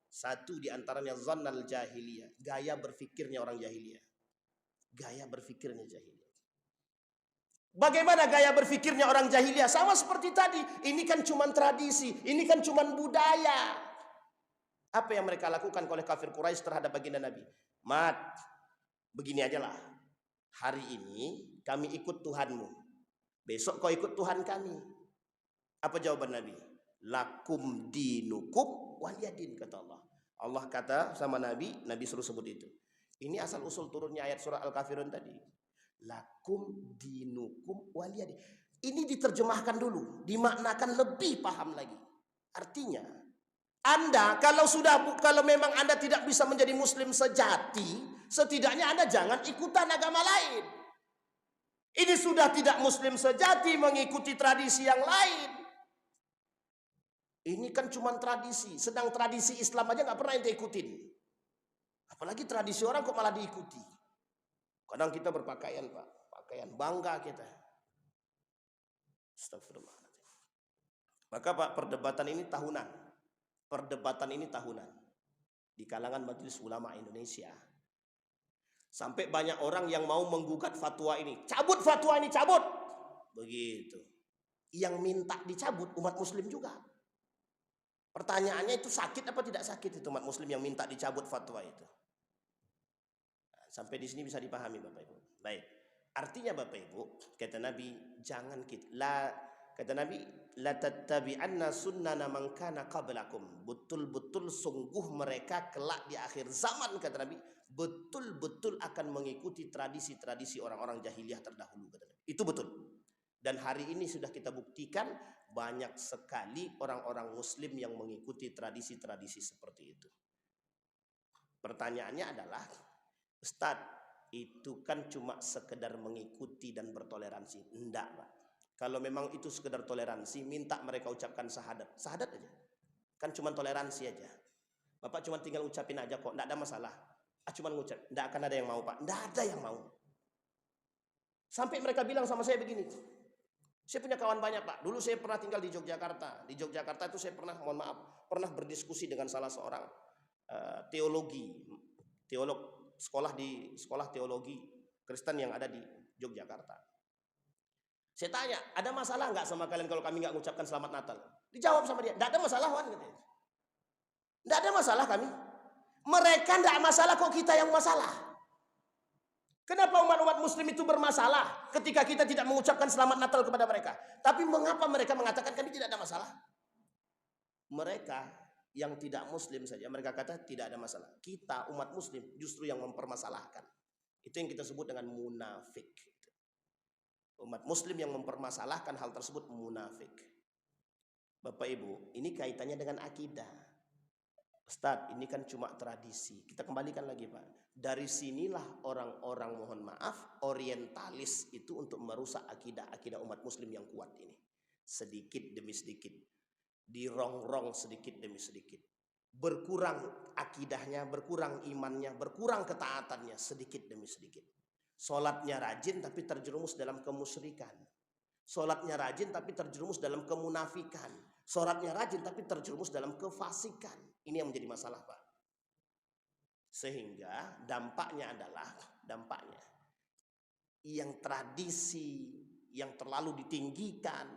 Satu di antaranya zannal jahiliyah, gaya berfikirnya orang jahiliyah. Gaya berfikirnya jahiliyah. Bagaimana gaya berfikirnya orang jahiliyah? Sama seperti tadi, ini kan cuma tradisi, ini kan cuma budaya. Apa yang mereka lakukan oleh kafir Quraisy terhadap baginda Nabi? Mat, begini aja lah. Hari ini kami ikut Tuhanmu. Besok kau ikut Tuhan kami. Apa jawaban Nabi? Lakum dinukum waliyadin, kata Allah. Allah kata sama Nabi, Nabi suruh sebut itu. Ini asal usul turunnya ayat surah Al-Kafirun tadi. Lakum dinukum waliyadin. Ini diterjemahkan dulu, dimaknakan lebih paham lagi. Artinya, Anda kalau memang Anda tidak bisa menjadi muslim sejati, setidaknya Anda jangan ikutan agama lain. Ini sudah tidak muslim sejati mengikuti tradisi yang lain. Ini kan cuma tradisi. Sedang tradisi Islam aja nggak pernah ente ikutin. Apalagi tradisi orang kok malah diikuti. Kadang kita berpakaian, Pak. Pakaian bangga kita. Astagfirullahaladzim. Maka Pak, perdebatan ini tahunan. Perdebatan ini tahunan. Di kalangan Majelis Ulama Indonesia. Sampai banyak orang yang mau menggugat fatwa ini. Cabut fatwa ini, cabut. Begitu. Yang minta dicabut umat muslim juga. Pertanyaannya itu sakit apa tidak sakit itu umat muslim yang minta dicabut fatwa itu. Nah, sampai di sini bisa dipahami Bapak Ibu. Baik. Artinya Bapak Ibu, kata Nabi, jangan kata Nabi, la tattabi'anna sunnana man kana qablakum. Betul-betul sungguh mereka kelak di akhir zaman, kata Nabi, betul-betul akan mengikuti tradisi-tradisi orang-orang jahiliyah terdahulu, kata Nabi. Itu betul. Dan hari ini sudah kita buktikan banyak sekali orang-orang muslim yang mengikuti tradisi-tradisi seperti itu. Pertanyaannya adalah, Ustadz, itu kan cuma sekedar mengikuti dan bertoleransi. Enggak, Pak. Kalau memang itu sekedar toleransi, minta mereka ucapkan syahadat. Syahadat aja. Kan cuma toleransi aja. Bapak cuma tinggal ucapin aja kok, enggak ada masalah. Cuma ngucap, enggak akan ada yang mau, Pak. Enggak ada yang mau. Sampai mereka bilang sama saya begini. Saya punya kawan banyak, Pak. Dulu saya pernah tinggal di Yogyakarta. Di Yogyakarta itu saya pernah, mohon maaf, pernah berdiskusi dengan salah seorang teolog sekolah teologi Kristen yang ada di Yogyakarta. Saya tanya, ada masalah nggak sama kalian kalau kami nggak mengucapkan selamat Natal? Dijawab sama dia, nggak ada masalah, Wan. Nggak ada masalah kami. Mereka nggak masalah, kok kita yang masalah. Kenapa umat-umat muslim itu bermasalah ketika kita tidak mengucapkan selamat Natal kepada mereka? Tapi mengapa mereka mengatakan kami tidak ada masalah? Mereka yang tidak muslim saja, mereka kata tidak ada masalah. Kita umat muslim justru yang mempermasalahkan. Itu yang kita sebut dengan munafik. Umat muslim yang mempermasalahkan hal tersebut munafik. Bapak Ibu, ini kaitannya dengan akidah. Ustadz, ini kan cuma tradisi. Kita kembalikan lagi, Pak. Dari sinilah orang-orang, mohon maaf, orientalis itu untuk merusak akidah umat muslim yang kuat ini. Sedikit demi sedikit. Dirongrong sedikit demi sedikit. Berkurang akidahnya, berkurang imannya, berkurang ketaatannya sedikit demi sedikit. Sholatnya rajin tapi terjerumus dalam kemusyrikan. Sholatnya rajin tapi terjerumus dalam kemunafikan. Sholatnya rajin tapi terjerumus dalam kefasikan. Ini yang menjadi masalah, Pak. Sehingga dampaknya yang tradisi yang terlalu ditinggikan,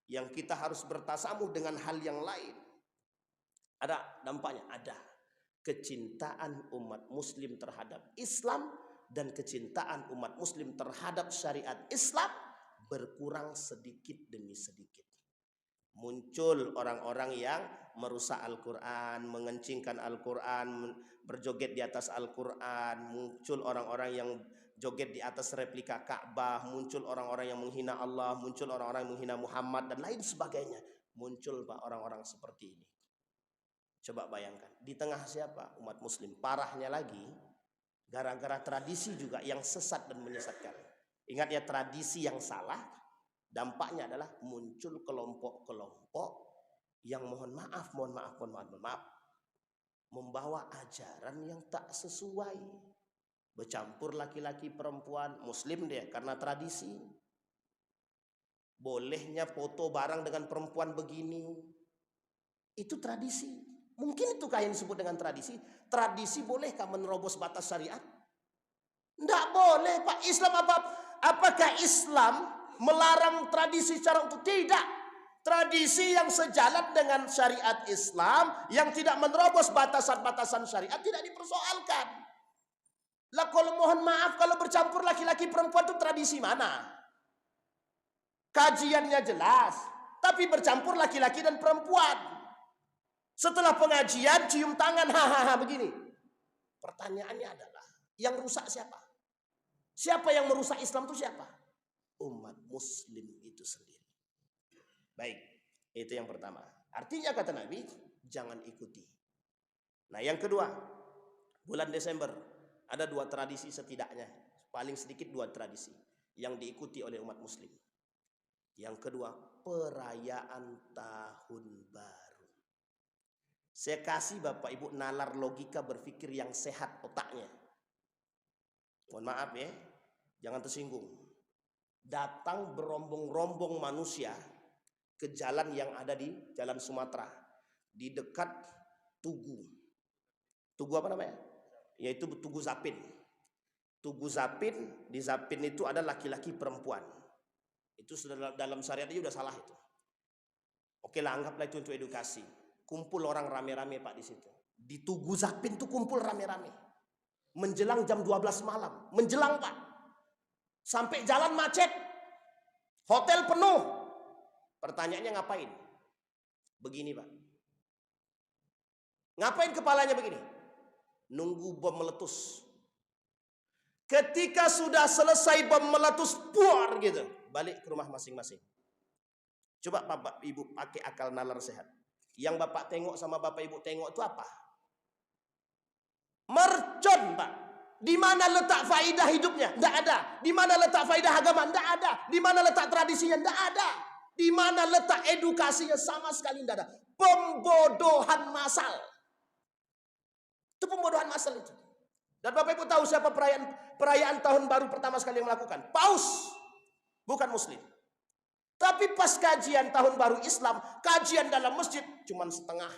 yang kita harus bertasamuh dengan hal yang lain. Ada dampaknya, ada kecintaan umat muslim terhadap Islam dan kecintaan umat muslim terhadap syariat Islam berkurang sedikit demi sedikit. Muncul orang-orang yang merusak Al-Quran, mengencingkan Al-Quran, berjoget di atas Al-Quran. Muncul orang-orang yang joget di atas replika Ka'bah. Muncul orang-orang yang menghina Allah. Muncul orang-orang yang menghina Muhammad dan lain sebagainya. Muncul, Pak, orang-orang seperti ini. Coba bayangkan, di tengah siapa? Umat muslim. Parahnya lagi, gara-gara tradisi juga yang sesat dan menyesatkan. Ingat ya, tradisi yang salah, dampaknya adalah muncul kelompok-kelompok yang mohon maaf, membawa ajaran yang tak sesuai. Bercampur laki-laki perempuan, muslim dia karena tradisi. Bolehnya foto bareng dengan perempuan begini, itu tradisi. Mungkin itukah yang disebut dengan tradisi? Tradisi bolehkah menerobos batas syariat? Tidak boleh, Pak. Islam apa? Apakah Islam melarang tradisi secara utuh? Tidak. Tradisi yang sejalan dengan syariat Islam, yang tidak menerobos batasan-batasan syariat, tidak dipersoalkan. Lah kalau mohon maaf, kalau bercampur laki-laki perempuan itu tradisi mana? Kajiannya jelas, tapi bercampur laki-laki dan perempuan. Setelah pengajian cium tangan, hahaha begini. Pertanyaannya adalah, yang rusak siapa? Siapa yang merusak Islam itu siapa? Umat muslim itu sendiri. Baik, itu yang pertama. Artinya kata Nabi, jangan ikuti. Nah yang kedua, bulan Desember ada 2 tradisi setidaknya, paling sedikit 2 tradisi yang diikuti oleh umat muslim. Yang kedua, perayaan tahun baru. Saya kasih Bapak Ibu nalar logika berpikir yang sehat otaknya. Mohon maaf ya, jangan tersinggung. Datang berombong-rombong manusia ke jalan yang ada di Jalan Sumatera, di dekat Tugu. Tugu apa namanya? Yaitu Tugu Zapin. Tugu Zapin, di Zapin itu ada laki-laki perempuan. Itu sudah dalam syariat itu sudah salah itu. Oke lah, anggaplah itu untuk edukasi. Kumpul orang rame-rame Pak di situ. Di Tugu Zapin itu kumpul rame-rame. Menjelang jam 12 malam. Menjelang Pak. Sampai jalan macet. Hotel penuh. Pertanyaannya ngapain? Begini Pak. Ngapain kepalanya begini? Nunggu bom meletus. Ketika sudah selesai bom meletus, buar gitu. Balik ke rumah masing-masing. Coba Bapak Ibu pakai akal nalar sehat. Yang Bapak tengok sama Bapak Ibu tengok itu apa? Mercon Pak. Di mana letak faidah hidupnya? Tidak ada. Di mana letak faidah agama? Tidak ada. Di mana letak tradisinya? Tidak ada. Di mana letak edukasinya? Sama sekali tidak ada. Pembodohan massal. Itu pembodohan massal itu. Dan Bapak Ibu tahu siapa perayaan tahun baru pertama sekali yang melakukan? Paus. Bukan muslim. Tapi pas kajian tahun baru Islam, kajian dalam masjid cuma setengah.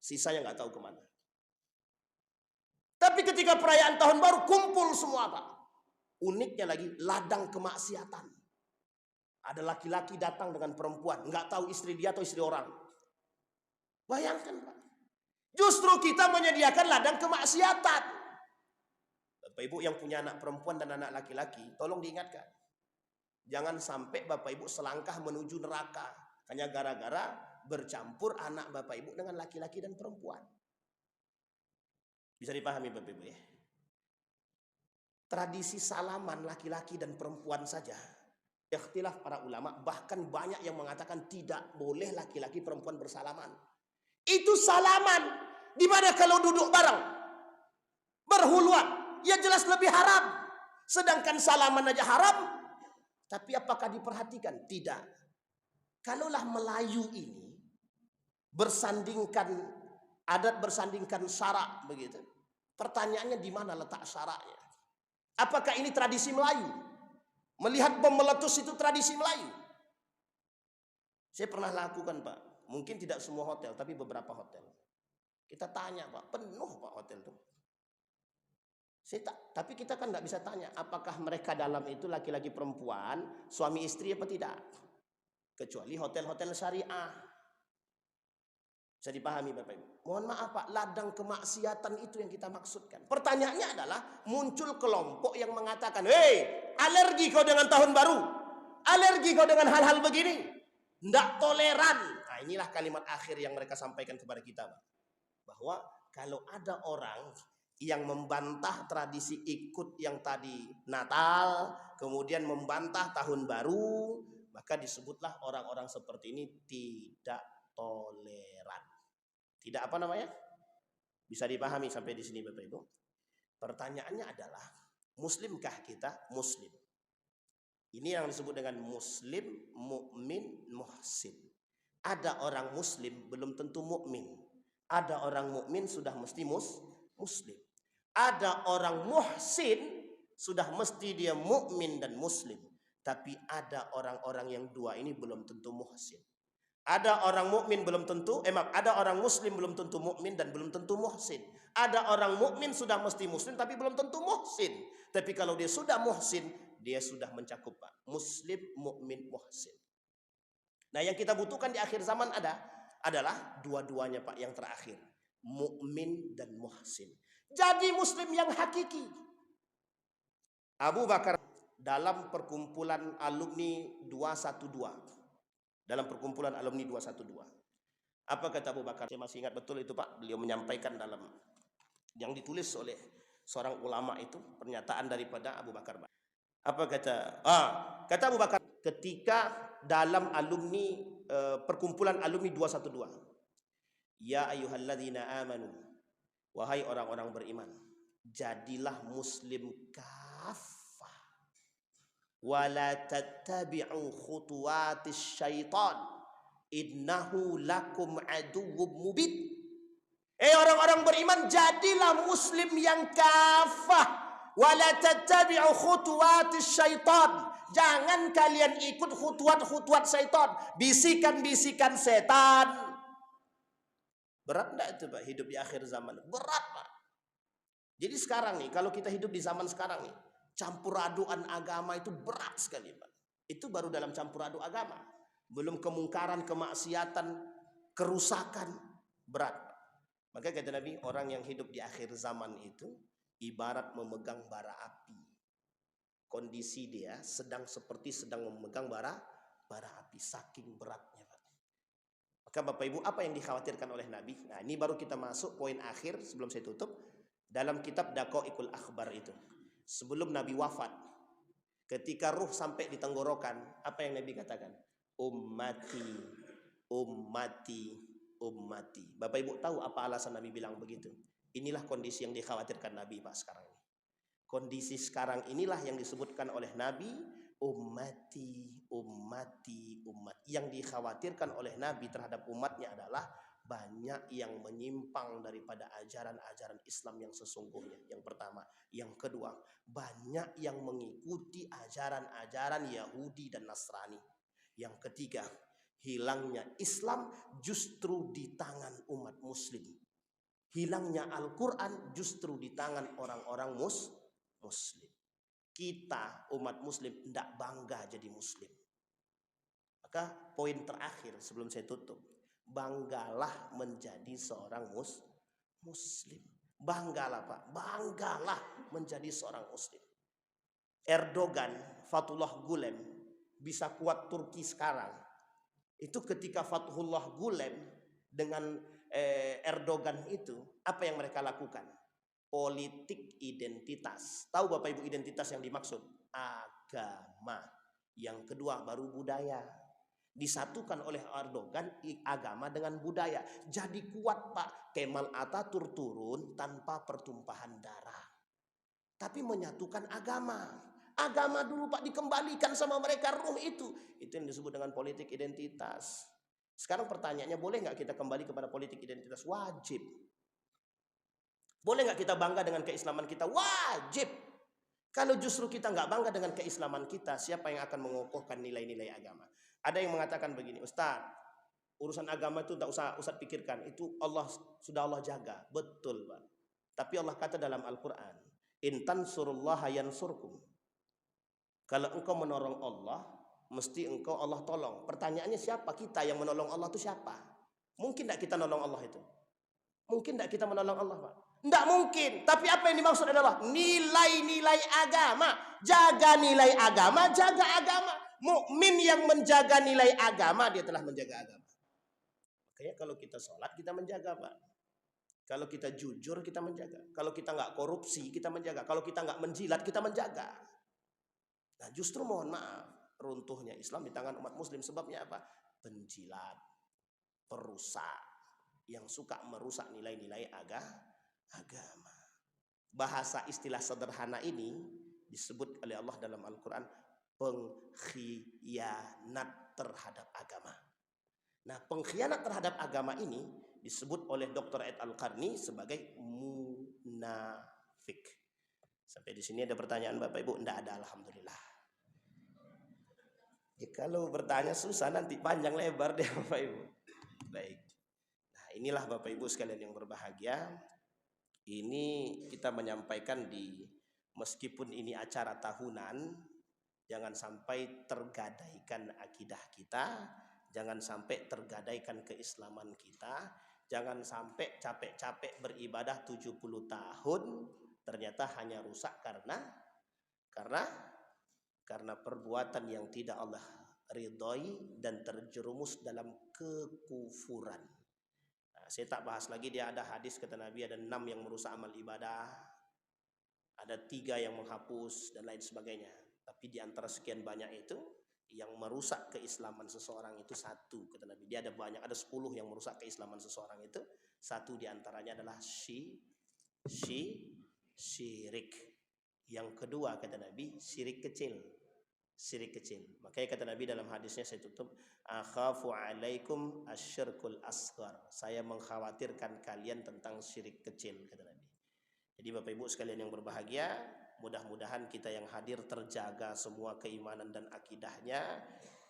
Sisanya nggak tahu kemana. Tapi ketika perayaan tahun baru kumpul semua Pak. Uniknya lagi ladang kemaksiatan. Ada laki-laki datang dengan perempuan, nggak tahu istri dia atau istri orang. Bayangkan Pak. Justru kita menyediakan ladang kemaksiatan. Bapak Ibu yang punya anak perempuan dan anak laki-laki, tolong diingatkan. Jangan sampai Bapak Ibu selangkah menuju neraka. Hanya gara-gara bercampur anak Bapak Ibu dengan laki-laki dan perempuan. Bisa dipahami Bapak Ibu ya? Tradisi salaman laki-laki dan perempuan saja. Ikhtilaf para ulama, bahkan banyak yang mengatakan tidak boleh laki-laki perempuan bersalaman. Itu salaman. Dimana kalau duduk bareng berhuluan, ya jelas lebih haram. Sedangkan salaman aja haram. Tapi apakah diperhatikan? Tidak. Kalaulah Melayu ini bersandingkan adat, bersandingkan syarak begitu. Pertanyaannya di mana letak syaraknya? Apakah ini tradisi Melayu? Melihat bom meletus itu tradisi Melayu? Saya pernah lakukan Pak. Mungkin tidak semua hotel, tapi beberapa hotel. Kita tanya Pak, penuh Pak hotel itu. Tapi kita kan nggak bisa tanya apakah mereka dalam itu laki-laki perempuan, suami istri apa tidak. Kecuali hotel-hotel syariah. Bisa dipahami Bapak Ibu. Mohon maaf Pak, ladang kemaksiatan itu yang kita maksudkan. Pertanyaannya adalah muncul kelompok yang mengatakan, hei, alergi kau dengan tahun baru. Alergi kau dengan hal-hal begini. Tidak toleran. Nah inilah kalimat akhir yang mereka sampaikan kepada kita Pak. Bahwa kalau ada orang yang membantah tradisi ikut yang tadi Natal, kemudian membantah tahun baru, maka disebutlah orang-orang seperti ini tidak toleran. Tidak apa namanya? Bisa dipahami sampai di sini Bapak Ibu? Pertanyaannya adalah, muslimkah kita? Muslim. Ini yang disebut dengan muslim, mukmin, muhsin. Ada orang muslim belum tentu mukmin. Ada orang mukmin sudah mesti muslim. Ada orang muhsin sudah mesti dia mukmin dan muslim. Tapi ada orang-orang yang dua ini belum tentu muhsin. Ada orang mukmin belum tentu, ada orang muslim belum tentu mukmin dan belum tentu muhsin. Ada orang mukmin sudah mesti muslim tapi belum tentu muhsin. Tapi kalau dia sudah muhsin, dia sudah mencakup Pak. Muslim, mukmin, muhsin. Nah, yang kita butuhkan di akhir zaman adalah dua-duanya Pak, yang terakhir. Mukmin dan muhsin. Jadi muslim yang hakiki. Abu Bakar dalam perkumpulan alumni 212. Dalam perkumpulan alumni 212. Apa kata Abu Bakar? Saya masih ingat betul itu Pak. Beliau menyampaikan dalam yang ditulis oleh seorang ulama itu, pernyataan daripada Abu Bakar. Apa kata? Kata Abu Bakar ketika dalam alumni perkumpulan alumni 212. Ya ayyuhalladzina amanu, wahai orang-orang beriman, jadilah muslim kafah. Wala tattabi'u khutuwatis syaitan innahu lakum aduwwum mubin. Orang-orang beriman, jadilah muslim yang kafah. Wala tattabi'u khutuwatis syaitan. Jangan kalian ikut khutuwat syaitan, bisikan-bisikan setan. Berat enggak itu Pak, hidup di akhir zaman? Berat Pak. Jadi sekarang nih, kalau kita hidup di zaman sekarang nih, campur aduan agama itu berat sekali Pak. Itu baru dalam campur aduk agama. Belum kemungkaran, kemaksiatan, kerusakan, berat. Maka kata Nabi, orang yang hidup di akhir zaman itu ibarat memegang bara api. Kondisi dia sedang memegang bara api, saking beratnya Pak. Maka Bapak Ibu, apa yang dikhawatirkan oleh Nabi? Nah, ini baru kita masuk poin akhir sebelum saya tutup. Dalam kitab Daqaiqul Akhbar itu. Sebelum Nabi wafat, ketika ruh sampai di tenggorokan, apa yang Nabi katakan? Ummati, ummati, ummati. Bapak Ibu tahu apa alasan Nabi bilang begitu? Inilah kondisi yang dikhawatirkan Nabi Pak sekarang ini. Kondisi sekarang inilah yang disebutkan oleh Nabi, ummati, ummati, umat. Yang dikhawatirkan oleh Nabi terhadap umatnya adalah banyak yang menyimpang daripada ajaran-ajaran Islam yang sesungguhnya. Yang pertama. Yang kedua, banyak yang mengikuti ajaran-ajaran Yahudi dan Nasrani. Yang ketiga, hilangnya Islam justru di tangan umat muslim. Hilangnya Al-Quran justru di tangan orang-orang muslim. Kita umat muslim tidak bangga jadi muslim. Maka poin terakhir sebelum saya tutup, banggalah menjadi seorang muslim. Banggalah Pak, banggalah menjadi seorang muslim. Erdogan, Fathullah Gulen bisa kuat Turki sekarang. Itu ketika Fathullah Gulen dengan Erdogan itu, apa yang mereka lakukan? Politik identitas. Tahu Bapak Ibu identitas yang dimaksud? Agama. Yang kedua baru budaya. Disatukan oleh Erdogan agama dengan budaya. Jadi kuat Pak. Kemal Atatürk turun tanpa pertumpahan darah. Tapi menyatukan agama. Agama dulu Pak dikembalikan sama mereka, ruh itu. Itu yang disebut dengan politik identitas. Sekarang pertanyaannya, boleh nggak kita kembali kepada politik identitas? Wajib. Boleh nggak kita bangga dengan keislaman kita? Wajib. Kalau justru kita nggak bangga dengan keislaman kita, siapa yang akan mengokohkan nilai-nilai agama? Ada yang mengatakan begini, Ustaz, urusan agama itu tidak usah Ustaz pikirkan, itu sudah Allah jaga. Betul Pak. Tapi Allah kata dalam Al-Quran, in tansurullaha yansurkum. Kalau engkau menolong Allah, mesti engkau Allah tolong. Pertanyaannya siapa kita yang menolong Allah itu siapa? Mungkin tidak kita menolong Allah itu? Mungkin tidak kita menolong Allah Pak? Tidak mungkin. Tapi apa yang dimaksud adalah nilai-nilai agama. Jaga nilai agama, jaga agama. Mukmin yang menjaga nilai agama, dia telah menjaga agama. Makanya kalau kita sholat, kita menjaga Pak. Kalau kita jujur, kita menjaga. Kalau kita nggak korupsi, kita menjaga. Kalau kita nggak menjilat, kita menjaga. Nah justru mohon maaf, runtuhnya Islam di tangan umat muslim. Sebabnya apa? Penjilat, perusak, yang suka merusak nilai-nilai agama. Bahasa istilah sederhana ini disebut oleh Allah dalam Al-Quran pengkhianat terhadap agama. Nah pengkhianat terhadap agama ini disebut oleh Dr. Ed Al-Qarni sebagai munafik. Sampai di sini ada pertanyaan Bapak Ibu? Tidak ada, alhamdulillah. Ya, kalau bertanya susah nanti panjang lebar deh Bapak Ibu. Baik. Nah, inilah Bapak Ibu sekalian yang berbahagia. Ini kita menyampaikan meskipun ini acara tahunan, jangan sampai tergadaikan akidah kita, jangan sampai tergadaikan keislaman kita, jangan sampai capek-capek beribadah 70 tahun ternyata hanya rusak karena karena perbuatan yang tidak Allah ridhoi dan terjerumus dalam kekufuran. Nah, saya tak bahas lagi, dia ada hadis kata Nabi ada 6 yang merusak amal ibadah, ada 3 yang menghapus dan lain sebagainya. Tapi di antara sekian banyak itu yang merusak keislaman seseorang itu 1 kata Nabi. Dia ada banyak, ada 10 yang merusak keislaman seseorang itu. 1 di antaranya adalah syirik. Yang kedua kata Nabi syirik kecil. Syirik kecil. Makanya kata Nabi dalam hadisnya, saya tutup, akhafu alaikum asyirkul asghar. Saya mengkhawatirkan kalian tentang syirik kecil kata Nabi. Jadi Bapak Ibu sekalian yang berbahagia, mudah-mudahan kita yang hadir terjaga semua keimanan dan akidahnya.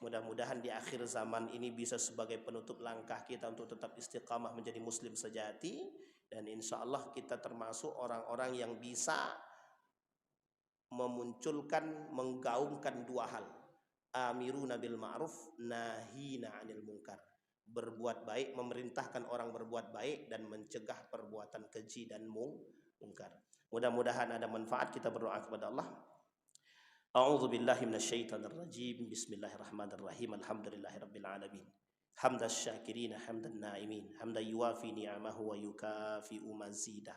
Mudah-mudahan di akhir zaman ini bisa sebagai penutup langkah kita untuk tetap istiqamah menjadi muslim sejati. Dan insya Allah kita termasuk orang-orang yang bisa memunculkan, menggaungkan 2 hal. Amiruna bil ma'ruf, nahina 'anil munkar. Berbuat baik, memerintahkan orang berbuat baik dan mencegah perbuatan keji dan munkar. Mudah-mudahan ada manfaat. Kita berdoa kepada Allah. A'udzu billahi minasyaitonir rajim. Bismillahirrahmanirrahim. Alhamdulillahirabbil alamin. Hamdas syakirin, hamdan naimin, hamdan yuwafi ni'amahu wa yukafi'u mazidah.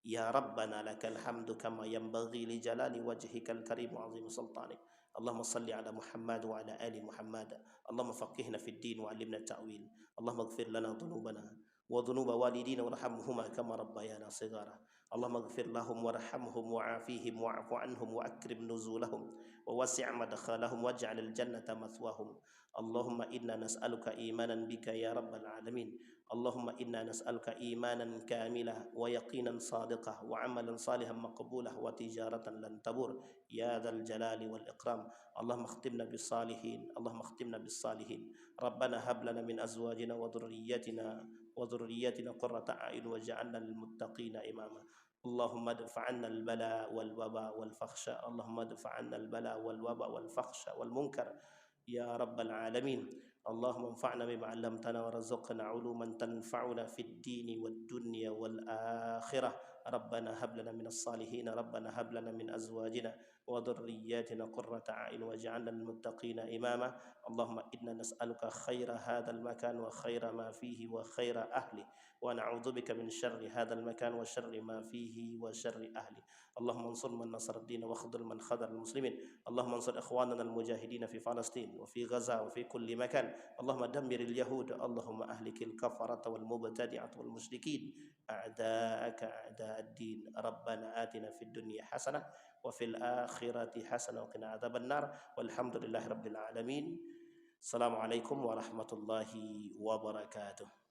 Ya Rabbana lakal hamdu kama yanbaghi li jalali wajhikal karim wa 'azimi sultanik. Allahumma salli ala Muhammad wa ala ali Muhammad. Allahumma faqihna fid din wa 'allimna ta'wil. Allahumma ighfir lana dhunubana wa dhunuba walidina warhamhuma kama rabbayana shighara. Allahumma ighfir lahum warhamhum wa'afihim wa'fu 'anhum wa akrim nuzulahum wa wasi' madkhalahum waj'al al-jannata mathwahum. Allahumma inna nas'aluka imanan bika ya rabbal alamin. Allahumma inna nas'aluka imanan kamila wa yaqinan sadiqah wa amalan salihan maqbulah wa tijaratan lan tabur ya dzal jalali wal ikram. Allahumma khtimna bis salihin. Allahumma khtimna bis salihin. Rabbana hab lana min azwajina wa dhurriyyatina qurrata a'yun waj'alna lil muttaqina imama. Allahumma adfa' 'anna al bala wal waba wal fakhsha. Allahumma adfa' 'anna al bala wal waba wal fakhsha wal munkar ya rabbal alamin. اللهم انفعنا بما علمتنا ورزقنا علوما تنفعنا في الدين والدنيا والآخرة. ربنا هب لنا من الصالحين. ربنا هب لنا من أزواجنا وذرياتنا قرة أعين واجعلنا للمتقين إماما. اللهم إنا نسألك خير هذا المكان وخير ما فيه وخير أهله ونعوذ بك من شر هذا المكان وشر ما فيه وشر أهله. اللهم انصر من نصر الدين واخذل من خذل المسلمين. اللهم انصر إخواننا المجاهدين في فلسطين وفي غزة وفي كل مكان. اللهم دمر اليهود. اللهم أهلك الكفرة والمبتدعة والمشركين أعداءك أعداء الدين. ربنا آتنا في الدنيا حسنة وفي الآخرة حسنة وقنا عذاب النار والحمد لله رب العالمين. السلام عليكم ورحمة الله وبركاته.